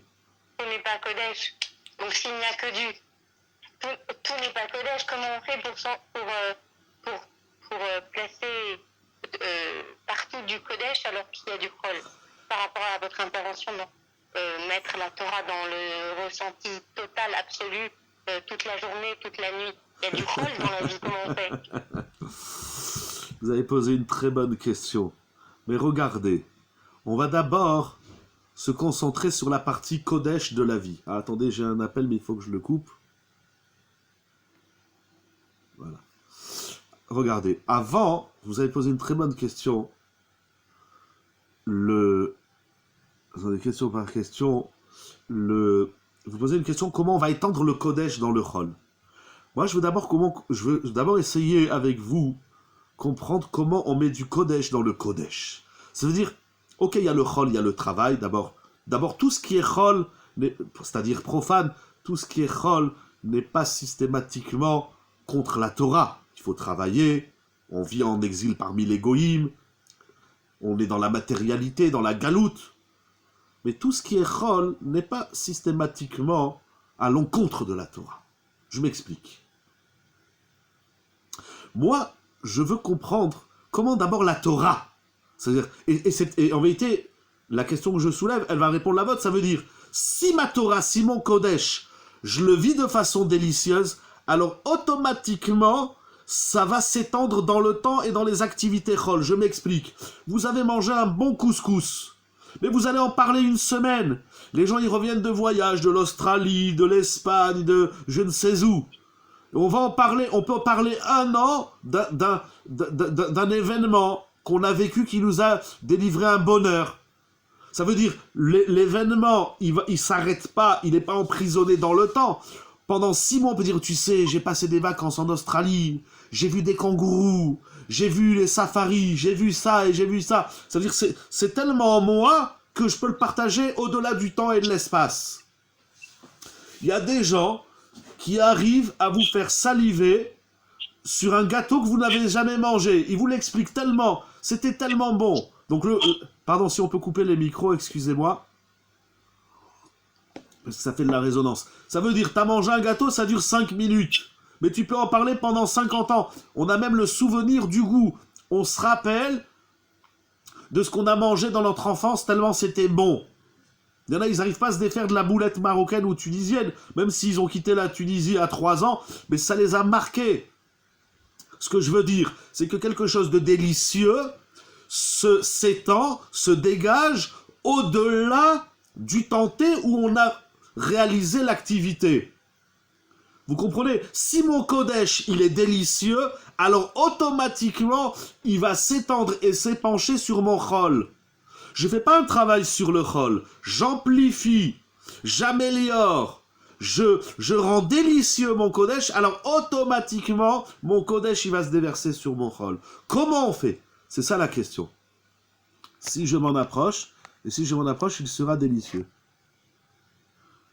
Tout n'est pas Kodesh. Donc s'il n'y a que du... Tout n'est pas Kodesh. Comment on fait pour placer partout du Kodesh alors qu'il y a du Chol? Par rapport à votre intervention, mettre la Torah dans le ressenti total, absolu, toute la journée, toute la nuit. Il y a du Chol dans la vie, comment on fait? Vous avez posé une très bonne question. Mais regardez, on va d'abord se concentrer sur la partie Kodesh de la vie. Ah, attendez, j'ai un appel, mais il faut que je le coupe. Voilà. Regardez, avant, vous avez posé une très bonne question. Attendez, question par question. Vous posez une question, comment on va étendre le Kodesh dans le Chol? Moi, je veux d'abord essayer avec vous comprendre comment on met du Kodesh dans le Kodesh. Ça veut dire, ok, il y a le Chol, il y a le travail, d'abord tout ce qui est Chol, c'est-à-dire profane, tout ce qui est Chol n'est pas systématiquement contre la Torah. Il faut travailler, on vit en exil parmi les goïms, on est dans la matérialité, dans la galoute. Mais tout ce qui est Chol n'est pas systématiquement à l'encontre de la Torah. Je m'explique. Moi, je veux comprendre comment d'abord la Torah, c'est-à-dire, et en vérité, la question que je soulève, elle va répondre à la vôtre, ça veut dire, si ma Torah, si mon Kodesh, je le vis de façon délicieuse, alors automatiquement, ça va s'étendre dans le temps et dans les activités Chol. Je m'explique. Vous avez mangé un bon couscous, mais vous allez en parler une semaine. Les gens, ils reviennent de voyage, de l'Australie, de l'Espagne, de je ne sais où. On va en parler, on peut en parler 1 an d'un événement qu'on a vécu qui nous a délivré un bonheur. Ça veut dire, l'événement, il s'arrête pas, il n'est pas emprisonné dans le temps. Pendant 6 mois, on peut dire, tu sais, j'ai passé des vacances en Australie, j'ai vu des kangourous, j'ai vu les safaris, j'ai vu ça et j'ai vu ça. Ça veut dire, c'est tellement moi que je peux le partager au-delà du temps et de l'espace. Il y a des gens qui arrivent à vous faire saliver sur un gâteau que vous n'avez jamais mangé. Ils vous l'expliquent tellement, c'était tellement bon. Donc, pardon, si on peut couper les micros, excusez-moi. Parce que ça fait de la résonance. Ça veut dire, t'as mangé un gâteau, ça dure 5 minutes. Mais tu peux en parler pendant 50 ans. On a même le souvenir du goût. On se rappelle de ce qu'on a mangé dans notre enfance tellement c'était bon. Il y en a, ils n'arrivent pas à se défaire de la boulette marocaine ou tunisienne, même s'ils ont quitté la Tunisie à 3 ans, mais ça les a marqués. Ce que je veux dire, c'est que quelque chose de délicieux s'étend, se dégage au-delà du temps T où on a réalisé l'activité. Vous comprenez? Si mon Kodesh, il est délicieux, alors automatiquement, il va s'étendre et s'épancher sur mon Chol. Je ne fais pas un travail sur le Chol, j'amplifie, j'améliore, je rends délicieux mon Kodesh, alors automatiquement, mon Kodesh, il va se déverser sur mon Chol. Comment on fait? C'est ça la question. Si je m'en approche, et si je m'en approche, il sera délicieux.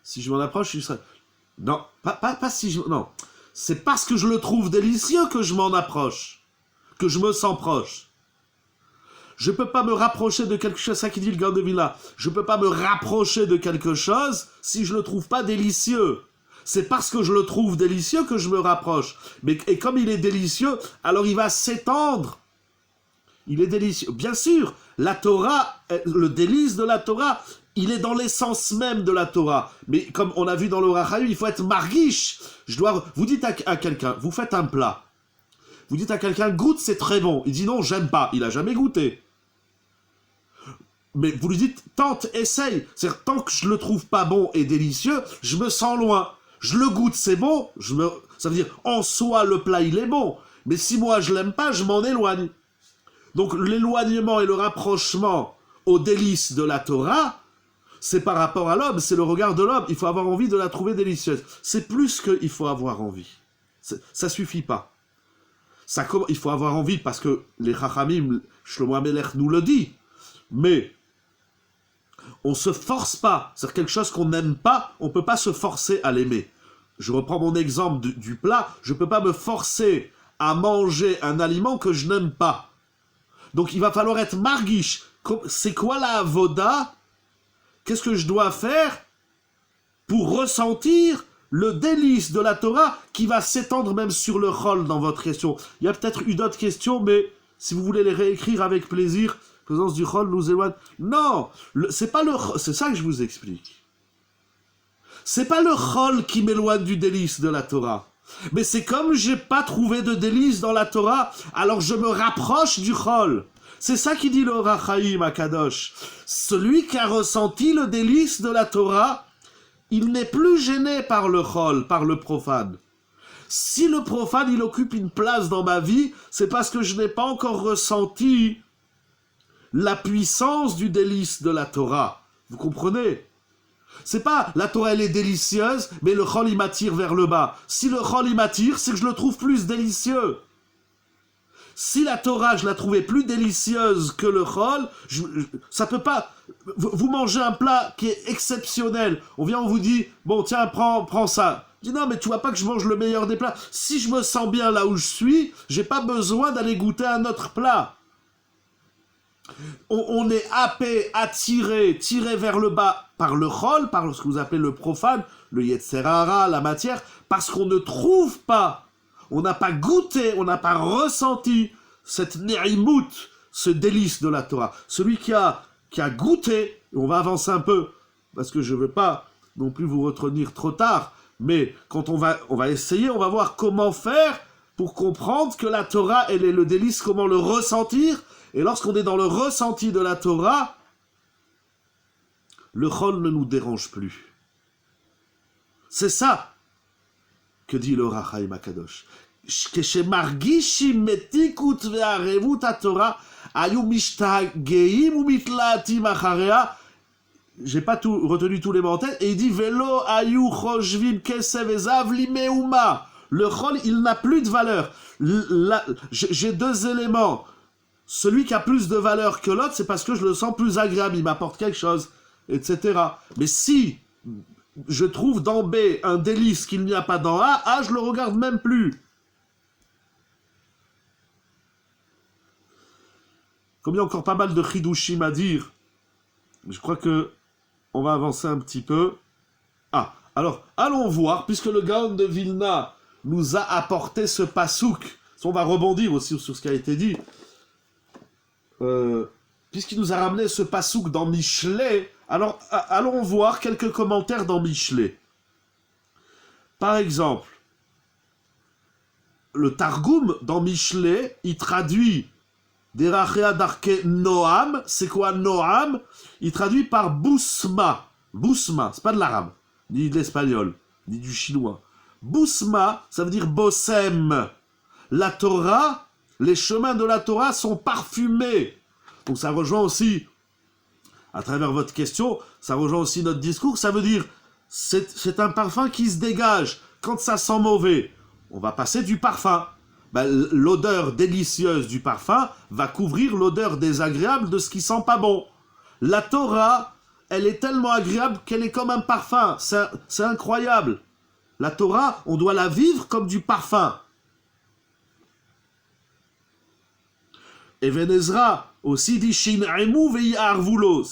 Si je m'en approche, il sera... Non, pas si je... Non, c'est parce que je le trouve délicieux que je m'en approche, que je me sens proche. Je ne peux pas me rapprocher de quelque chose, ça qui dit le Gaon de Vilna, je ne peux pas me rapprocher de quelque chose si je ne le trouve pas délicieux. C'est parce que je le trouve délicieux que je me rapproche. Et comme il est délicieux, alors il va s'étendre il est délicieux. Bien sûr, la Torah, le délice de la Torah, il est dans l'essence même de la Torah. Mais comme on a vu dans le Orach Chaim, il faut être marguiche. Vous dites à quelqu'un, vous faites un plat. Vous dites à quelqu'un, goûte, c'est très bon. Il dit non, j'aime pas. Il a jamais goûté. Mais vous lui dites, tente, essaye. C'est-à-dire, tant que je le trouve pas bon et délicieux, je me sens loin. Je le goûte, c'est bon. Ça veut dire, en soi, le plat, il est bon. Mais si moi, je l'aime pas, je m'en éloigne. Donc, l'éloignement et le rapprochement aux délices de la Torah, c'est par rapport à l'homme, c'est le regard de l'homme. Il faut avoir envie de la trouver délicieuse. C'est plus qu'il faut avoir envie. Ça suffit pas. Il faut avoir envie parce que les Chachamim, Shlomo HaMelech nous le dit. Mais on se force pas. C'est quelque chose qu'on n'aime pas, on peut pas se forcer à l'aimer. Je reprends mon exemple du plat. Je peux pas me forcer à manger un aliment que je n'aime pas. Donc il va falloir être marguiche. C'est quoi la avoda? Qu'est-ce que je dois faire pour ressentir le délice de la Torah qui va s'étendre même sur le chol dans votre question? Il y a peut-être eu d'autres questions, mais si vous voulez les réécrire avec plaisir, présence du chol nous éloigne. Non, c'est ça que je vous explique. C'est pas le chol qui m'éloigne du délice de la Torah. Mais c'est comme j'ai pas trouvé de délice dans la Torah, alors je me rapproche du chol. C'est ça qui dit le Orach Chaim à Kadosh. Celui qui a ressenti le délice de la Torah, il n'est plus gêné par le chol, par le profane. Si le profane, il occupe une place dans ma vie, c'est parce que je n'ai pas encore ressenti la puissance du délice de la Torah. Vous comprenez? C'est pas la Torah elle est délicieuse, mais le chol il m'attire vers le bas. Si le chol il m'attire, c'est que je le trouve plus délicieux. Si la Torah, je la trouvais plus délicieuse que le chol, ça peut pas... Vous mangez un plat qui est exceptionnel. On vient, on vous dit, bon tiens, prends ça. Je dis non, mais tu vois pas que je mange le meilleur des plats. Si je me sens bien là où je suis, j'ai pas besoin d'aller goûter un autre plat. On est happé, attiré, tiré vers le bas par le chol, par ce que vous appelez le profane, le yetzer hara, la matière, parce qu'on ne trouve pas. On n'a pas goûté, on n'a pas ressenti cette ne'imut, ce délice de la Torah. Celui qui a goûté, on va avancer un peu, parce que je ne veux pas non plus vous retenir trop tard, mais quand on va essayer, on va voir comment faire pour comprendre que la Torah, elle est le délice, comment le ressentir, et lorsqu'on est dans le ressenti de la Torah, le chol ne nous dérange plus. C'est ça que dit le Orach Chaim HaKadosh. כשמרגישים מתיקות וערבות התורה, היו משתגעים ומתלהטים אחריה. J'ai pas retenu tous les mots en tête, et il dit Velo ayu choshvim kesev ezav limeuma. Le chol, il n'a plus de valeur. J'ai deux éléments. Celui qui a plus de valeur que l'autre, c'est parce que je le sens plus agréable, il m'apporte quelque chose, etc. Mais si je trouve dans B un délice qu'il n'y a pas dans A, je le regarde même plus. Comme il y a encore pas mal de chidushim à dire, je crois que on va avancer un petit peu. Alors, allons voir, puisque le Gaon de Vilna nous a apporté ce pasouk, on va rebondir aussi sur ce qui a été dit, puisqu'il nous a ramené ce pasouk dans Michelet, alors allons voir quelques commentaires dans Michelet. Par exemple, le Targum dans Michelet, il traduit Derachea Darke Noam. C'est quoi Noam? Il traduit par Bousma. Bousma, c'est pas de l'arabe, ni de l'espagnol, ni du chinois. Bousma, ça veut dire Bossem. La Torah, les chemins de la Torah sont parfumés. Donc ça rejoint aussi, à travers votre question, ça rejoint aussi notre discours. Ça veut dire, c'est un parfum qui se dégage. Quand ça sent mauvais, on va passer du parfum. L'odeur délicieuse du parfum va couvrir l'odeur désagréable de ce qui sent pas bon. La Torah, elle est tellement agréable qu'elle est comme un parfum. C'est incroyable. La Torah, on doit la vivre comme du parfum. Even Ezra aussi dit Shin'emu ve'yarvulo.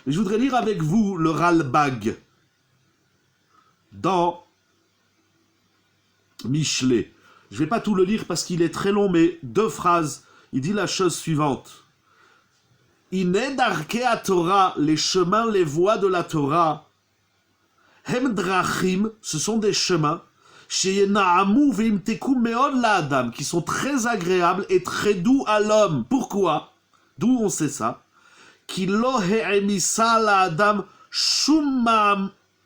Je voudrais lire avec vous le Ralbag dans Michelet. Je ne vais pas tout le lire parce qu'il est très long, mais deux phrases il dit la chose suivante. Iné darke à Torah, les chemins, les voies de la Torah, hem drachim, ce sont des chemins, sheyenaamu veimteku meod la adam, qui sont très agréables et très doux à l'homme. Pourquoi? D'où on sait ça? Ki lo he'emisa la adam shum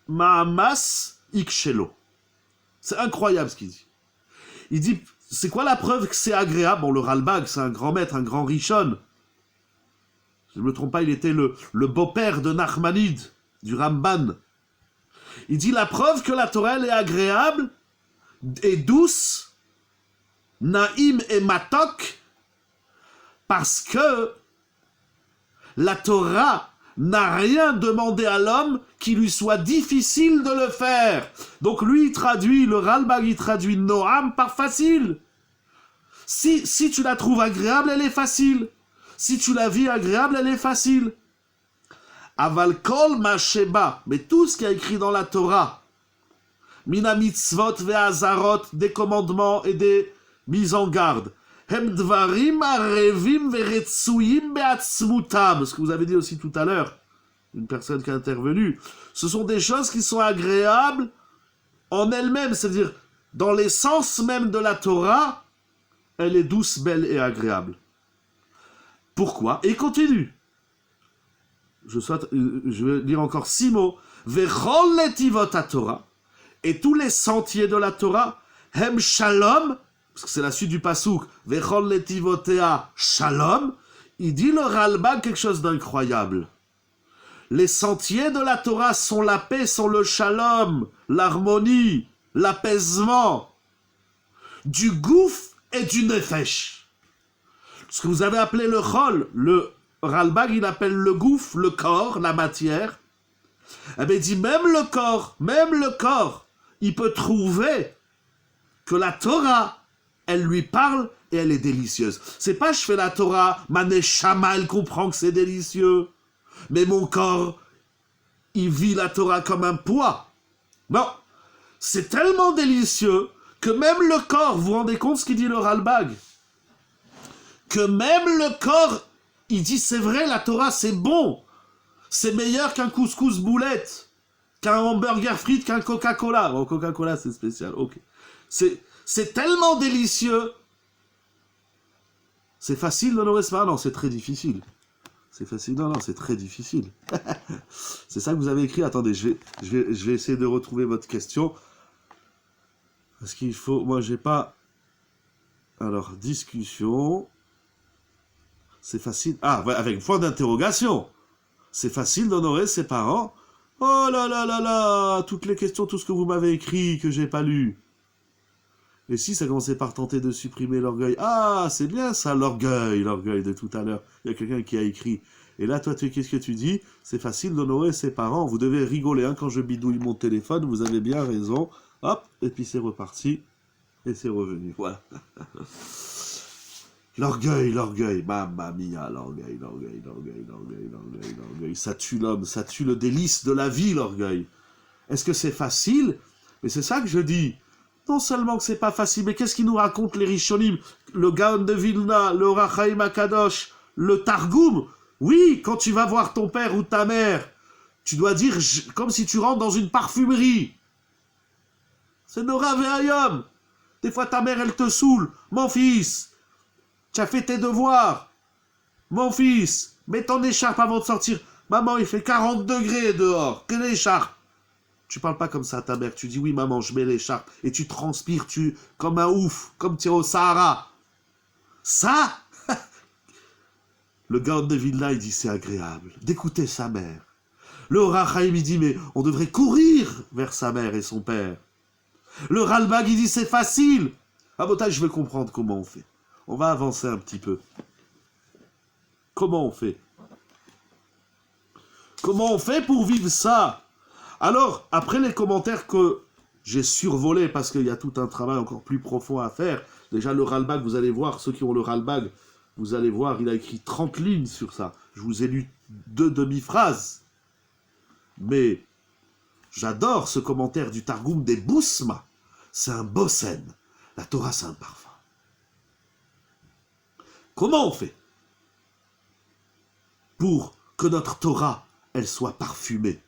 ma'amas ikshelo. C'est incroyable ce qu'il dit. Il dit, c'est quoi la preuve que c'est agréable? Bon, le Ralbag, c'est un grand maître, un grand Rishon. Je ne me trompe pas, il était le beau-père de Nachmanide, du Ramban. Il dit, la preuve que la Torah, elle est agréable et douce, naïm et matok, parce que la Torah n'a rien demandé à l'homme qui lui soit difficile de le faire. Donc lui, il traduit, le Ralbag, il traduit Noam par facile. Si tu la trouves agréable, elle est facile. Si tu la vis agréable, elle est facile. Aval kol ma sheba, mais tout ce qui est écrit dans la Torah, mina mitzvot ve'azarot, des commandements et des mises en garde, hem dvarim arevim ve'retzuyim be'atzmutam, ce que vous avez dit aussi tout à l'heure, une personne qui est intervenue, ce sont des choses qui sont agréables en elles-mêmes, c'est-à-dire dans l'essence même de la Torah, elle est douce, belle et agréable. Pourquoi? Et il continue. Je vais lire encore 6 mots. Vechol letivot Torah, et tous les sentiers de la Torah, hem shalom, parce que c'est la suite du pasouk, Vechol letivotea shalom, il dit le Ralbag quelque chose d'incroyable. Les sentiers de la Torah sont la paix, sont le shalom, l'harmonie, l'apaisement, du gouf et du nefesh. Ce que vous avez appelé le chol, le Ralbag, il appelle le gouf, le corps, la matière. Eh bien, il dit même le corps, il peut trouver que la Torah, elle lui parle et elle est délicieuse. C'est pas je fais la Torah, ma neshama, elle comprend que c'est délicieux. Mais mon corps, il vit la Torah comme un poids. Non, c'est tellement délicieux que même le corps, vous vous rendez compte ce qu'il dit le Ralbag? Que même le corps, il dit c'est vrai, la Torah c'est bon. C'est meilleur qu'un couscous boulette, qu'un hamburger frites, qu'un Coca-Cola. Bon, Coca-Cola c'est spécial, ok. C'est tellement délicieux. C'est facile d'honorer ce pas? Non, c'est très difficile. C'est facile? Non, c'est très difficile. C'est ça que vous avez écrit. Attendez, je vais essayer de retrouver votre question. Parce qu'il faut... Moi, j'ai pas... Alors, discussion... C'est facile... Ah, ouais, avec une point d'interrogation. C'est facile d'honorer ses parents? Oh là là là là! Toutes les questions, tout ce que vous m'avez écrit, que j'ai pas lu. Et si ça commençait par tenter de supprimer l'orgueil? Ah, c'est bien ça, l'orgueil de tout à l'heure. Il y a quelqu'un qui a écrit. Et là, toi, qu'est-ce que tu dis? C'est facile d'honorer ses parents. Vous devez rigoler hein, quand je bidouille mon téléphone. Vous avez bien raison. Hop, et puis c'est reparti. Et c'est revenu. Voilà. L'orgueil. Mamma mia, l'orgueil. Ça tue l'homme, ça tue le délice de la vie, l'orgueil. Est-ce que c'est facile? Mais c'est ça que je dis. Non seulement que c'est pas facile, mais qu'est-ce qu'ils nous racontent les Rishonim? Le Gaon de Vilna, le Ohr HaChaim HaKadosh, le Targum. Oui, quand tu vas voir ton père ou ta mère, tu dois dire comme si tu rentres dans une parfumerie. C'est Nora Ve'ayom. Des fois ta mère elle te saoule. Mon fils, tu as fait tes devoirs. Mon fils, mets ton écharpe avant de sortir. Maman, il fait 40 degrés dehors. Quelle écharpe? Tu parles pas comme ça à ta mère. Tu dis oui maman, je mets l'écharpe. Et tu transpires, comme un ouf, comme tu es au Sahara. Ça, le gars de Vilna, il dit c'est agréable d'écouter sa mère. Le Ohr HaChaim, il dit mais on devrait courir vers sa mère et son père. Le Ralbag, il dit c'est facile. Ah bon, je veux comprendre comment on fait. On va avancer un petit peu. Comment on fait? Comment on fait pour vivre ça? Alors, après les commentaires que j'ai survolés, parce qu'il y a tout un travail encore plus profond à faire, déjà le Ralbag, vous allez voir, ceux qui ont le Ralbag, vous allez voir, il a écrit 30 lignes sur ça. Je vous ai lu 2 demi-phrases. Mais j'adore ce commentaire du Targum des Bousma. C'est un bossen. La Torah, c'est un parfum. Comment on fait pour que notre Torah, elle soit parfumée?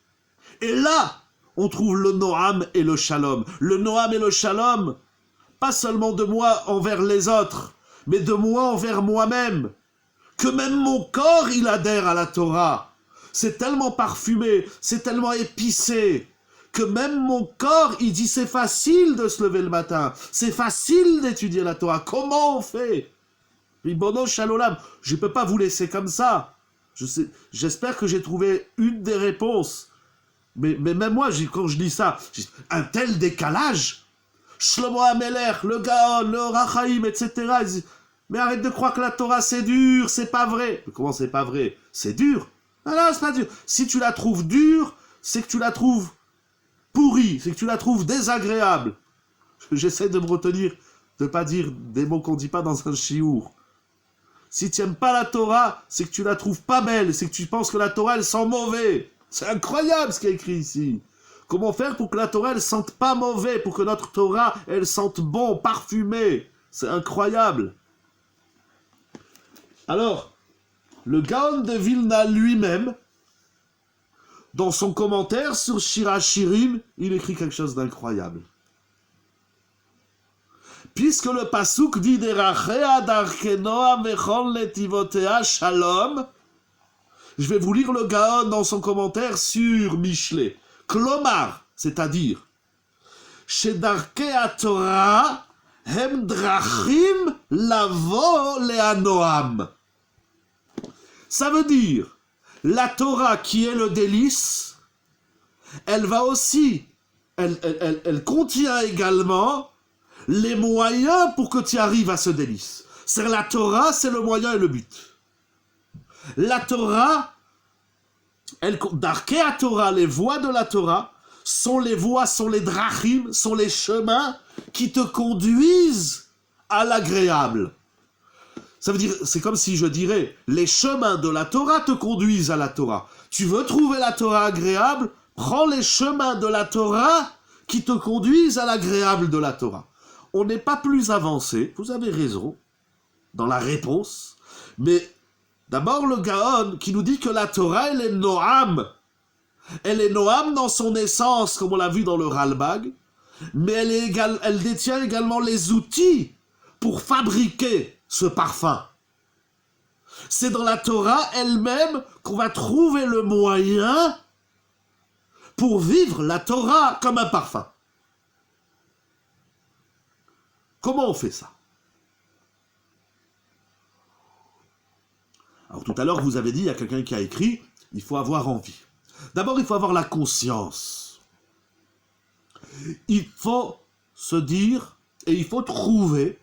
Et là, on trouve le Noam et le Shalom. Le Noam et le Shalom, pas seulement de moi envers les autres, mais de moi envers moi-même. Que même mon corps, il adhère à la Torah. C'est tellement parfumé, c'est tellement épicé, que même mon corps, il dit c'est facile de se lever le matin, c'est facile d'étudier la Torah. Comment on fait? Ribono Shalolam, je ne peux pas vous laisser comme ça. J'espère que j'ai trouvé une des réponses. Mais même moi, quand je dis ça, un tel décalage, Shlomo Ameler, le Gaon, le Rachaim, etc. Ils disent, mais arrête de croire que la Torah c'est dur, c'est pas vrai. Mais comment c'est pas vrai? C'est dur. Ah non, c'est pas dur. Si tu la trouves dure, c'est que tu la trouves pourrie, c'est que tu la trouves désagréable. J'essaie de me retenir de pas dire des mots qu'on dit pas dans un chiour. Si tu n'aimes pas la Torah, c'est que tu la trouves pas belle, c'est que tu penses que la Torah elle sent mauvais. C'est incroyable ce qui est écrit ici. Comment faire pour que la Torah elle sente pas mauvais, pour que notre Torah elle sente bon, parfumé. C'est incroyable. Alors, le Gaon de Vilna lui-même, dans son commentaire sur Shira Shirim, il écrit quelque chose d'incroyable. Puisque le pasuk dit Derachea darkenoa vechol letivotea shalom, je vais vous lire le Gaon dans son commentaire sur Michelet. Klomar, c'est-à-dire, Shedarkea Torah hem drachim lavo leanoam. Ça veut dire, la Torah qui est le délice, elle va aussi, elle contient également les moyens pour que tu arrives à ce délice. C'est la Torah, c'est le moyen et le but. La Torah, Darkei Torah, les voies de la Torah, sont les voies, sont les drachim, sont les chemins qui te conduisent à l'agréable. Ça veut dire, c'est comme si je dirais, les chemins de la Torah te conduisent à la Torah. Tu veux trouver la Torah agréable, prends les chemins de la Torah qui te conduisent à l'agréable de la Torah. On n'est pas plus avancé, vous avez raison, dans la réponse, mais d'abord le Gaon qui nous dit que la Torah, elle est Noam. Elle est Noam dans son essence, comme on l'a vu dans le Ralbag, mais elle détient également les outils pour fabriquer ce parfum. C'est dans la Torah elle-même qu'on va trouver le moyen pour vivre la Torah comme un parfum. Comment on fait ça? Alors tout à l'heure, vous avez dit, il y a quelqu'un qui a écrit, il faut avoir envie. D'abord, il faut avoir la conscience. Il faut se dire, et il faut trouver,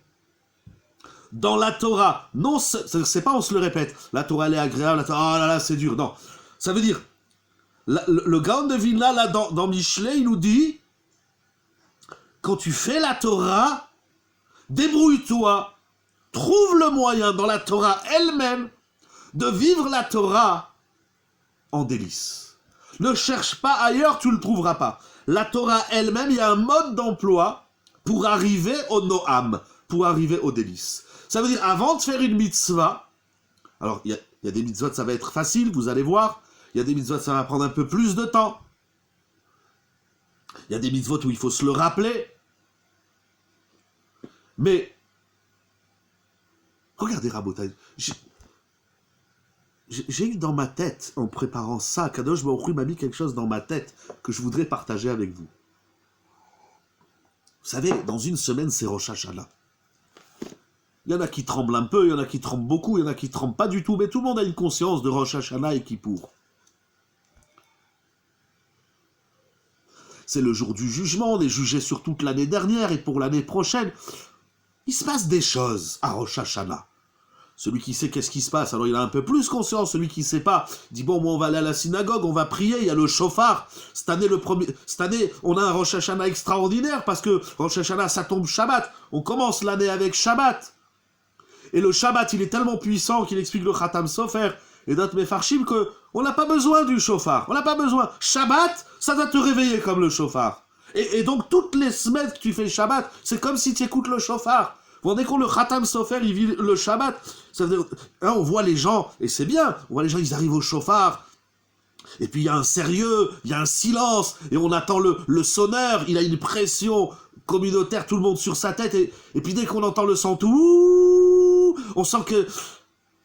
dans la Torah, non, c'est pas on se le répète, la Torah elle est agréable, la Torah, oh là là, c'est dur, non. Ça veut dire, le Gaon de Vilna, là, dans Michelet, il nous dit, quand tu fais la Torah, débrouille-toi, trouve le moyen dans la Torah elle-même de vivre la Torah en délice. Ne cherche pas ailleurs, tu ne le trouveras pas. La Torah elle-même, il y a un mode d'emploi pour arriver au Noam, pour arriver au délice. Ça veut dire, avant de faire une mitzvah, alors il y a des mitzvot, ça va être facile, vous allez voir, il y a des mitzvot, ça va prendre un peu plus de temps. Il y a des mitzvot où il faut se le rappeler. Mais, regardez Rabotai, j'ai eu dans ma tête, en préparant ça, Kadosh Baruch Hu m'a mis quelque chose dans ma tête que je voudrais partager avec vous. Vous savez, dans une semaine, c'est Rosh Hashanah. Il y en a qui tremblent un peu, il y en a qui tremblent beaucoup, il y en a qui tremblent pas du tout, mais tout le monde a une conscience de Rosh Hashanah et Kippour. C'est le jour du jugement, on est jugé sur toute l'année dernière et pour l'année prochaine. Il se passe des choses à Rosh Hashanah. Celui qui sait qu'est-ce qui se passe, alors il a un peu plus conscience. Celui qui ne sait pas, dit bon, moi on va aller à la synagogue, on va prier, il y a le shofar. Cette année, on a un Rosh Hashanah extraordinaire parce que Rosh Hashanah, ça tombe Shabbat. On commence l'année avec Shabbat. Et le Shabbat, il est tellement puissant qu'il explique le Khatam Sofer et d'autres Mefarshim qu'on n'a pas besoin du shofar. On n'a pas besoin. Shabbat, ça doit te réveiller comme le shofar. Et donc toutes les semaines que tu fais Shabbat, c'est comme si tu écoutes le shofar. Vous rendez compte, le Khatam Sofer, il vit le Shabbat. Ça veut dire, hein, on voit les gens, et c'est bien, on voit les gens, ils arrivent au chauffard, et puis il y a un sérieux, il y a un silence, et on attend le sonneur, il a une pression communautaire, tout le monde sur sa tête, et puis dès qu'on entend le son tout, on sent que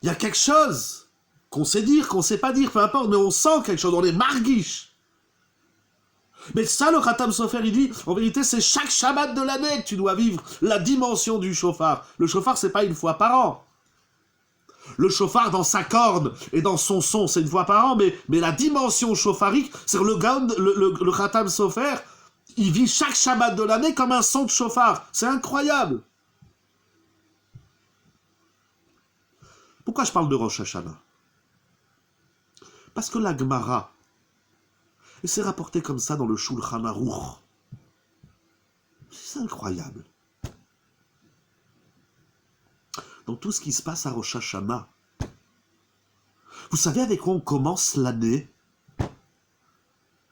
il y a quelque chose qu'on sait dire, qu'on sait pas dire, peu importe, mais on sent quelque chose, on est marguiche. Mais ça, le Khatam Sofer, il dit, en vérité, c'est chaque Shabbat de l'année que tu dois vivre la dimension du chauffard. Le chauffard, c'est pas une fois par an. Le chauffard, dans sa corne et dans son son, c'est une fois par an, mais la dimension chauffarique, c'est le Khatam Sofer, il vit chaque Shabbat de l'année comme un son de chauffard. C'est incroyable. Pourquoi je parle de Rosh Hashanah? Parce que la Gemara, et c'est rapporté comme ça dans le Shulchan Aruch. C'est incroyable. Dans tout ce qui se passe à Rosh Hashanah, vous savez avec quoi on commence l'année?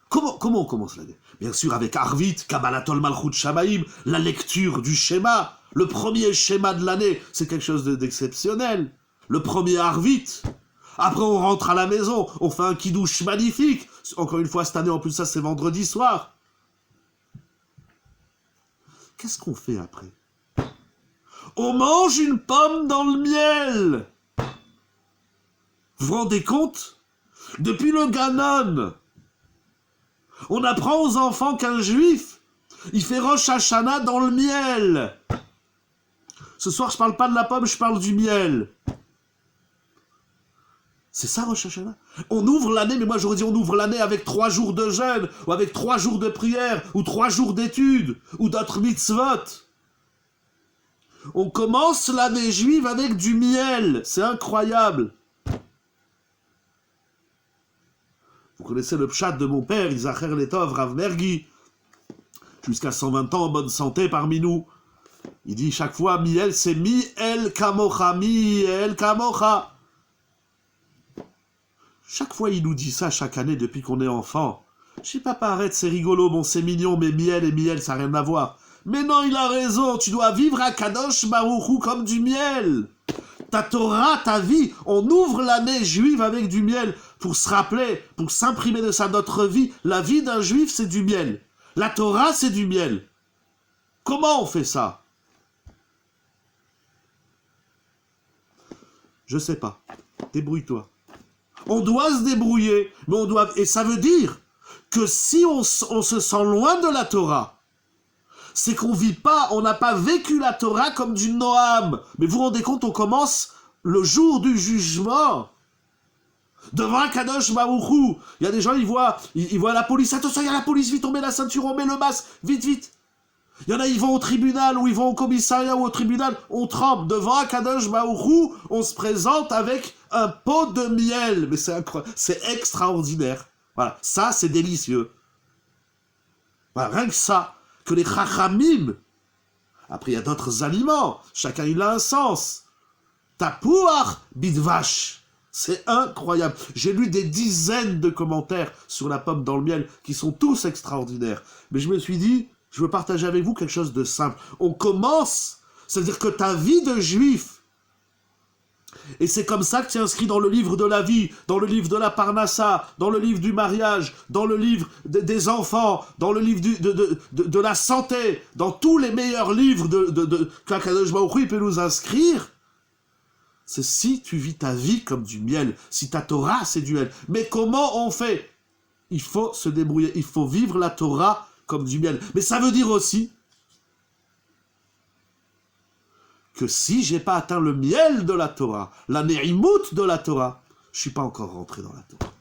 Comment on commence l'année? Bien sûr avec Arvit, Kabbalatol Malchut Shamayim, la lecture du schéma. Le premier schéma de l'année, c'est quelque chose d'exceptionnel. Le premier Arvit. Après, on rentre à la maison, on fait un kidouche magnifique. Encore une fois, cette année, en plus, ça, c'est vendredi soir. Qu'est-ce qu'on fait après? On mange une pomme dans le miel. Vous vous rendez compte? Depuis le Ganon, on apprend aux enfants qu'un juif, il fait Rosh Hashanah dans le miel. Ce soir, je parle pas de la pomme, je parle du miel. C'est ça, Rosh Hashanah. On ouvre l'année, mais moi j'aurais dit on ouvre l'année avec 3 jours de jeûne, ou avec 3 jours de prière, ou 3 jours d'études, ou d'autres mitzvot. On commence l'année juive avec du miel. C'est incroyable. Vous connaissez le pshat de mon père, Isacher Letov, Rav Mergi, jusqu'à 120 ans en bonne santé parmi nous. Il dit chaque fois, miel, c'est miel kamocha, miel kamocha. Chaque fois, il nous dit ça chaque année depuis qu'on est enfant. Je sais pas, arrête, c'est rigolo, bon, c'est mignon, mais miel et miel, ça n'a rien à voir. Mais non, il a raison, tu dois vivre à Kadosh Baruch Hu comme du miel. Ta Torah, ta vie, on ouvre l'année juive avec du miel pour se rappeler, pour s'imprimer de ça notre vie. La vie d'un juif, c'est du miel. La Torah, c'est du miel. Comment on fait ça? Je sais pas. Débrouille-toi. On doit se débrouiller, mais on doit... Et ça veut dire que si on se sent loin de la Torah, c'est qu'on vit pas, on n'a pas vécu la Torah comme du Noam. Mais vous vous rendez compte, on commence le jour du jugement. Devant Kadosh Baruch Hu. Il y a des gens, ils voient la police. Attention, il y a la police, vite, on met la ceinture, on met le masque, vite, vite. Il y en a, ils vont au tribunal, ou ils vont au commissariat, ou au tribunal, on trempe. Devant Kadosh Baruch Hu, on se présente avec un pot de miel. Mais c'est incroyable, c'est extraordinaire. Voilà, ça, c'est délicieux. Voilà, rien que ça, que les chachamim. Après, il y a d'autres aliments. Chacun, il a un sens. Tapouach bidvash. C'est incroyable. J'ai lu des dizaines de commentaires sur la pomme dans le miel qui sont tous extraordinaires. Mais je me suis dit, je veux partager avec vous quelque chose de simple. On commence, c'est-à-dire que ta vie de juif, et c'est comme ça que tu es inscrit dans le livre de la vie, dans le livre de la Parnassa, dans le livre du mariage, dans le livre des enfants, dans le livre de la santé, dans tous les meilleurs livres qu'Akadosh Baruch Hu peut nous inscrire. C'est si tu vis ta vie comme du miel, si ta Torah c'est du miel. Mais comment on fait? Il faut se débrouiller, il faut vivre la Torah comme du miel. Mais ça veut dire aussi que si j'ai pas atteint le miel de la Torah, la ne'imout de la Torah, je suis pas encore rentré dans la Torah.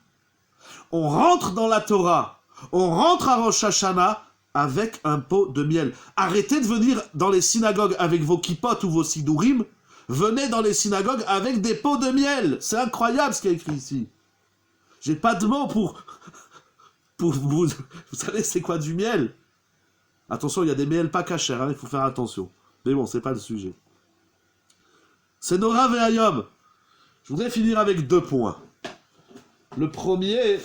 On rentre dans la Torah, on rentre à Rosh Hashanah avec un pot de miel. Arrêtez de venir dans les synagogues avec vos kippot ou vos sidourim. Venez dans les synagogues avec des pots de miel. C'est incroyable ce qui est écrit ici. J'ai pas de mots pour vous. Vous savez c'est quoi du miel? Attention, il y a des miels pas cachers, hein, il faut faire attention. Mais bon, c'est pas le sujet. C'est Nora Ve'ayom. Je voudrais finir avec 2 points. Le premier,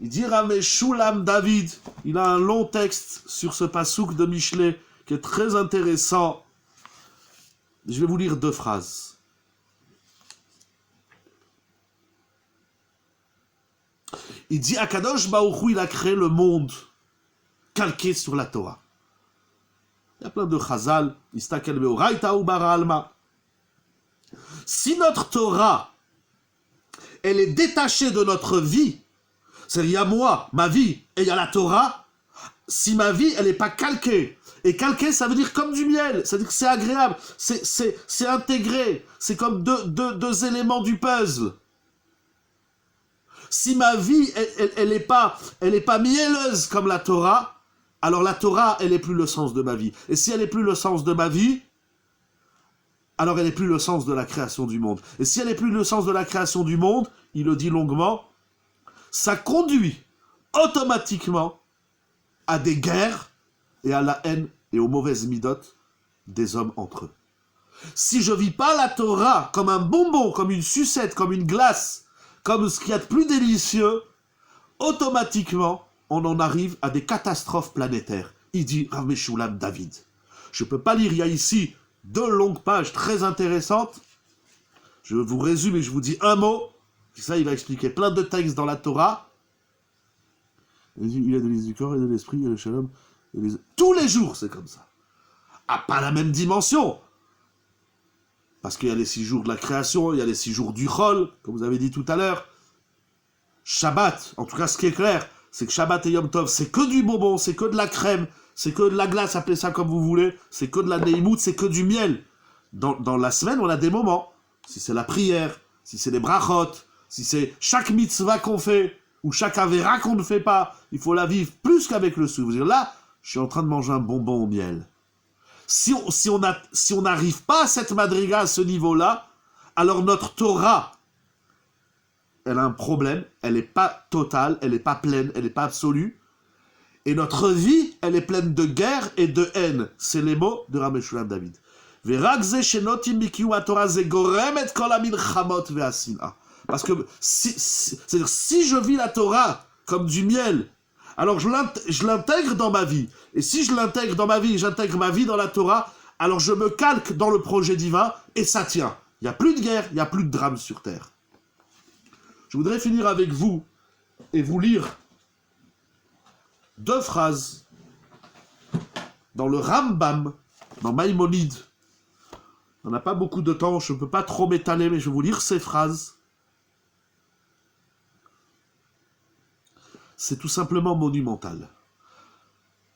il dit Rameshulam David. Il a un long texte sur ce pasouk de Michelet qui est très intéressant. Je vais vous lire 2 phrases. Il dit, Akadosh Baruch Hu, il a créé le monde calqué sur la Torah. Il y a plein de chazal, Istakel Beoraita ou Bara Alma. Si notre Torah, elle est détachée de notre vie, c'est-à-dire il y a moi, ma vie, et il y a la Torah, si ma vie, elle n'est pas calquée, et calquée, ça veut dire comme du miel, c'est-à-dire que c'est agréable, c'est intégré, c'est comme deux éléments du puzzle. Si ma vie, elle n'est pas mielleuse comme la Torah, alors la Torah, elle n'est plus le sens de ma vie. Et si elle n'est plus le sens de ma vie, alors elle n'est plus le sens de la création du monde. Et si elle n'est plus le sens de la création du monde, il le dit longuement, ça conduit automatiquement à des guerres et à la haine et aux mauvaises midotes des hommes entre eux. Si je ne vis pas la Torah comme un bonbon, comme une sucette, comme une glace, comme ce qu'il y a de plus délicieux, automatiquement, on en arrive à des catastrophes planétaires. Il dit Rav Meshulam David. Je ne peux pas lire, il y a ici 2 longues pages très intéressantes. Je vous résume et je vous dis un mot. Ça, il va expliquer plein de textes dans la Torah. Il a de corps et de l'esprit, il y a le shalom. Tous les jours, c'est comme ça. Ah, pas la même dimension. Parce qu'il y a les 6 jours de la création, il y a les 6 jours du Chol, comme vous avez dit tout à l'heure. Shabbat, en tout cas, ce qui est clair, c'est que Shabbat et Yom Tov, c'est que du bonbon, c'est que de la crème, c'est que de la glace, appelez ça comme vous voulez, c'est que de la neimout, c'est que du miel. Dans la semaine, on a des moments. Si c'est la prière, si c'est les brachot, si c'est chaque mitzvah qu'on fait, ou chaque avéra qu'on ne fait pas, il faut la vivre plus qu'avec le souvenir. Là, je suis en train de manger un bonbon au miel. Si on n'arrive pas à cette madriga, à ce niveau-là, alors notre Torah, elle a un problème, elle n'est pas totale, elle n'est pas pleine, elle n'est pas absolue. Et notre vie, elle est pleine de guerre et de haine. C'est les mots de Rav Meshulam David. Parce que c'est-à-dire, si je vis la Torah comme du miel, alors je l'intègre dans ma vie. Et si je l'intègre dans ma vie, j'intègre ma vie dans la Torah, alors je me calque dans le projet divin et ça tient. Il n'y a plus de guerre, il n'y a plus de drame sur terre. Je voudrais finir avec vous et vous lire 2 phrases dans le Rambam, dans Maïmonide. On n'a pas beaucoup de temps, je ne peux pas trop m'étaler, mais je vais vous lire ces phrases. C'est tout simplement monumental.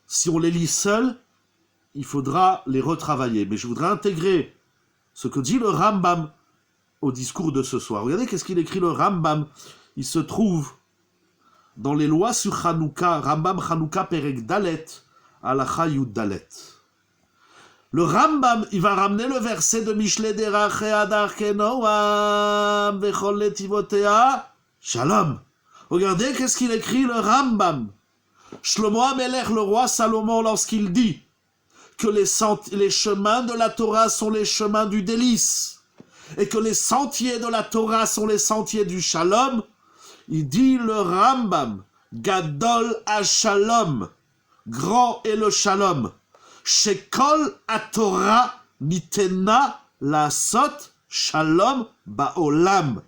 Si on les lit seuls, il faudra les retravailler. Mais je voudrais intégrer ce que dit le Rambam au discours de ce soir. Regardez qu'est-ce qu'il écrit le Rambam. Il se trouve dans les lois sur Hanouka, Rambam Hanouka Perek Dalet, Halacha Yud Dalet. Le Rambam, il va ramener le verset de Mishle Derache Adar Kenoam Vechol Letivotea Shalom. Regardez qu'est-ce qu'il écrit le Rambam. Shlomo HaMelech, le roi Salomon, lorsqu'il dit que les chemins de la Torah sont les chemins du délice et que les sentiers de la Torah sont les sentiers du Shalom, il dit le Rambam, Gadol HaShalom, grand est le Shalom, Shekol HaTorah nitena lasot Shalom ba'olam,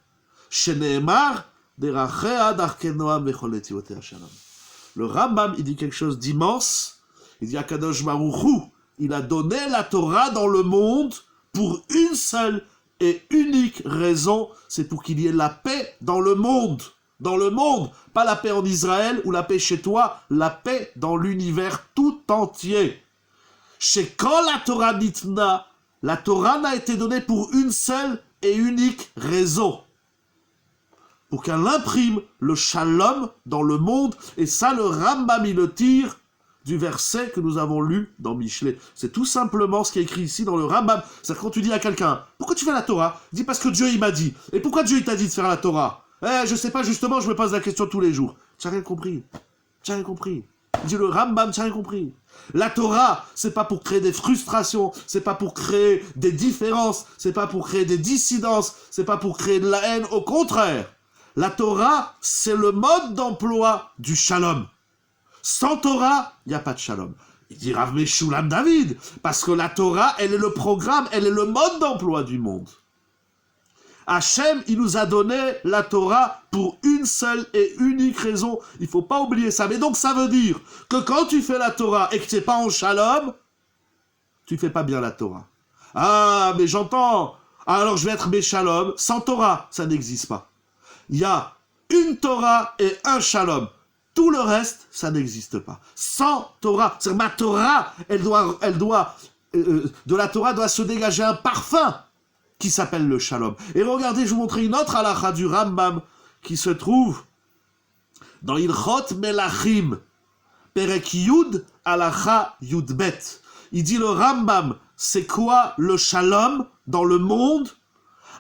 Sheneemar derachea darkenoam vechol letivotea Shalom. Le Rambam, il dit quelque chose d'immense. Il dit Akadosh Baruch Hu, il a donné la Torah dans le monde pour une seule et unique raison, c'est pour qu'il y ait la paix dans le monde. Dans le monde, pas la paix en Israël ou la paix chez toi, la paix dans l'univers tout entier. Chez quand la Torah nitna, la Torah n'a été donnée pour une seule et unique raison. Pour qu'elle imprime le shalom dans le monde, et ça le Rambam il le tire du verset que nous avons lu dans Michelet. C'est tout simplement ce qui est écrit ici dans le Rambam. C'est-à-dire quand tu dis à quelqu'un, pourquoi tu fais la Torah? Il dit parce que Dieu il m'a dit. Et pourquoi Dieu il t'a dit de faire la Torah? Je sais pas, justement, je me pose la question tous les jours. Tu n'as rien compris. Tu n'as rien compris. Il dit le Rambam, tu n'as rien compris. La Torah, c'est pas pour créer des frustrations, c'est pas pour créer des différences, c'est pas pour créer des dissidences, c'est pas pour créer de la haine, au contraire. La Torah, c'est le mode d'emploi du shalom. Sans Torah, il n'y a pas de shalom. Il dit Rav Meshulam David, parce que la Torah, elle est le programme, elle est le mode d'emploi du monde. Hachem, il nous a donné la Torah pour une seule et unique raison. Il ne faut pas oublier ça. Mais donc ça veut dire que quand tu fais la Torah et que tu n'es pas en shalom, tu ne fais pas bien la Torah. Ah, mais j'entends. Alors je vais être Béchalom. Sans Torah, ça n'existe pas. Il y a une Torah et un shalom. Tout le reste, ça n'existe pas. Sans Torah. C'est-à-dire, ma Torah, de la Torah doit se dégager un parfum qui s'appelle le shalom. Et regardez, je vous montrer une autre halakha du Rambam qui se trouve dans Ilchot Melachim, Perek Yud, halakha Yudbet. Il dit le Rambam, c'est quoi le shalom dans le monde?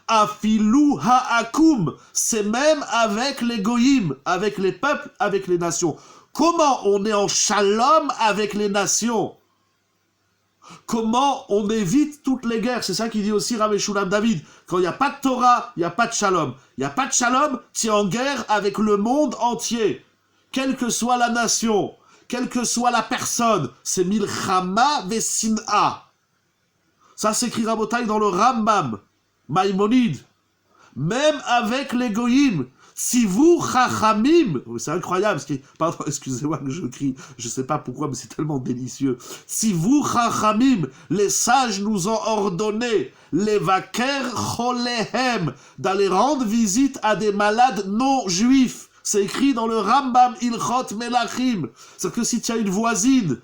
Afilu ha'akum, c'est même avec les goyim, avec les peuples, avec les nations. Comment on est en shalom avec les nations? Comment on évite toutes les guerres? C'est ça qu'il dit aussi Rav Meshulam David. Quand il n'y a pas de Torah, il n'y a pas de shalom. Il n'y a pas de shalom, tu es en guerre avec le monde entier. Quelle que soit la nation, quelle que soit la personne, c'est milchama vesin'a. Ça s'écrit Rabotai dans le Rambam, Maïmonide. Même avec les goyim, si vous chachamim, c'est incroyable, pardon, excusez-moi que je crie, je sais pas pourquoi, mais c'est tellement délicieux. Si vous chachamim, les sages nous ont ordonné, les vaker cholehem, d'aller rendre visite à des malades non juifs. C'est écrit dans le Rambam Ilchot Melachim. C'est-à-dire que si tu as une voisine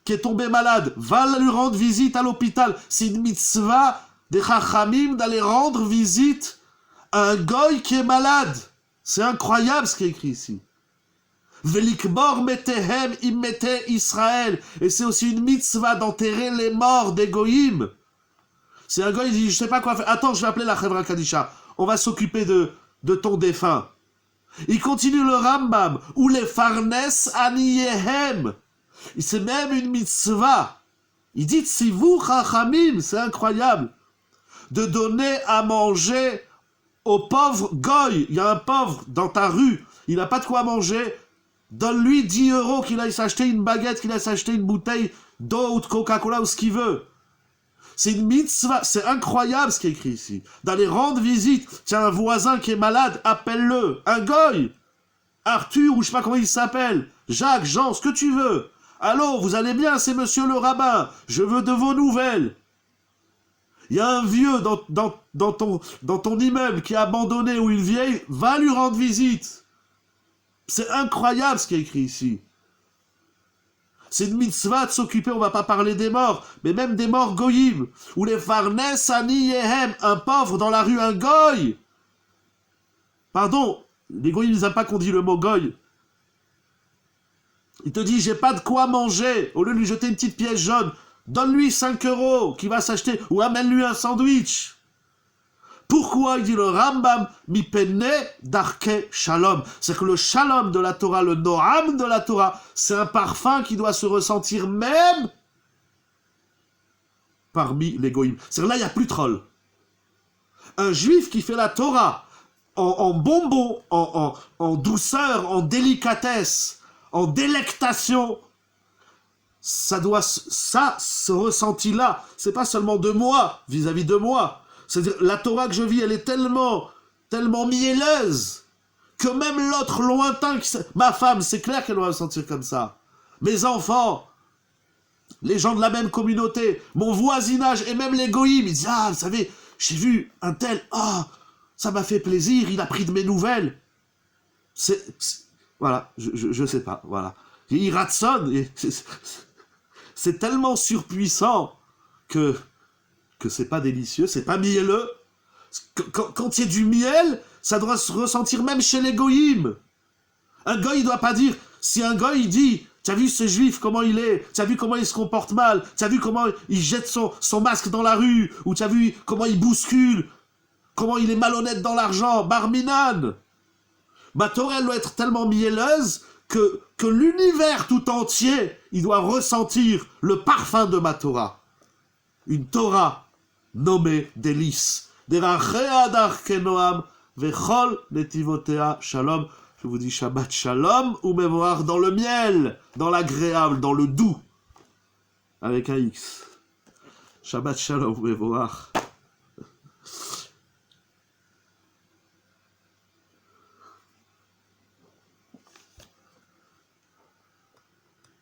qui est tombée malade, va lui rendre visite à l'hôpital. C'est une mitzvah des chachamim d'aller rendre visite un goy qui est malade. C'est incroyable ce qui est écrit ici. Velikbor metehem immete Israël. Et c'est aussi une mitzvah d'enterrer les morts des goyim. C'est un goy qui dit, je sais pas quoi faire. Attends, je vais appeler la Chevra Kadisha. On va s'occuper de ton défunt. Il continue le Rambam. Ou les farnes aniyehem. C'est même une mitzvah. Il dit, si vous chachamim, c'est incroyable, de donner à manger au pauvre goy. Il y a un pauvre dans ta rue, il n'a pas de quoi manger, donne-lui 10 € qu'il aille s'acheter une baguette, qu'il aille s'acheter une bouteille d'eau ou de Coca-Cola ou ce qu'il veut. C'est une mitzvah, c'est incroyable ce qui est écrit ici. D'aller rendre visite, tiens, un voisin qui est malade, appelle-le, un goy, Arthur ou je sais pas comment il s'appelle, Jacques, Jean, ce que tu veux. Allô, vous allez bien, c'est monsieur le rabbin, je veux de vos nouvelles. Il y a un vieux dans ton immeuble qui est abandonné ou une vieille, va lui rendre visite. C'est incroyable ce qui est écrit ici. C'est une mitzvah de s'occuper, on va pas parler des morts, mais même des morts goyim. Ou les farnes aniyehem, un pauvre dans la rue, un goy. Pardon, les goyim ils n'aiment pas qu'on dit le mot goy. Il te dit, j'ai pas de quoi manger. Au lieu de lui jeter une petite pièce jaune, donne-lui 5 € qu'il va s'acheter, ou amène-lui un sandwich. Pourquoi il dit le Rambam, mi pene darke shalom? C'est que le shalom de la Torah, le noam de la Torah, c'est un parfum qui doit se ressentir même parmi les goïms. C'est-à-dire là, il n'y a plus de troll. Un juif qui fait la Torah en bonbon, en douceur, en délicatesse, en délectation, ça, ce ressenti-là, c'est pas seulement de moi, vis-à-vis de moi. C'est-à-dire, la Torah que je vis, elle est tellement mielleuse, que même l'autre lointain, ma femme, c'est clair qu'elle va se sentir comme ça. Mes enfants, les gens de la même communauté, mon voisinage, et même les goïms, ils disent, ah, vous savez, j'ai vu un tel, ah, ça m'a fait plaisir, il a pris de mes nouvelles. Voilà, je sais pas, voilà. Il ratsonne, c'est tellement surpuissant que c'est pas délicieux, c'est pas mielleux. Quand il y a du miel, ça doit se ressentir même chez les goïms. Un goï, il doit pas dire, si un goï, il dit, tu as vu ce juif, comment il est, tu as vu comment il se comporte mal, tu as vu comment il jette son masque dans la rue, ou tu as vu comment il bouscule, comment il est malhonnête dans l'argent, Barminan. Ma Torah, elle doit être tellement mielleuse que l'univers tout entier, il doit ressentir le parfum de ma Torah. Une Torah nommée délice. Derachea darkenoam vechol netivotea shalom. Je vous dis Shabbat shalom ou mémoire dans le miel, dans l'agréable, dans le doux. avec un X. Shabbat Shalom, Mevorach.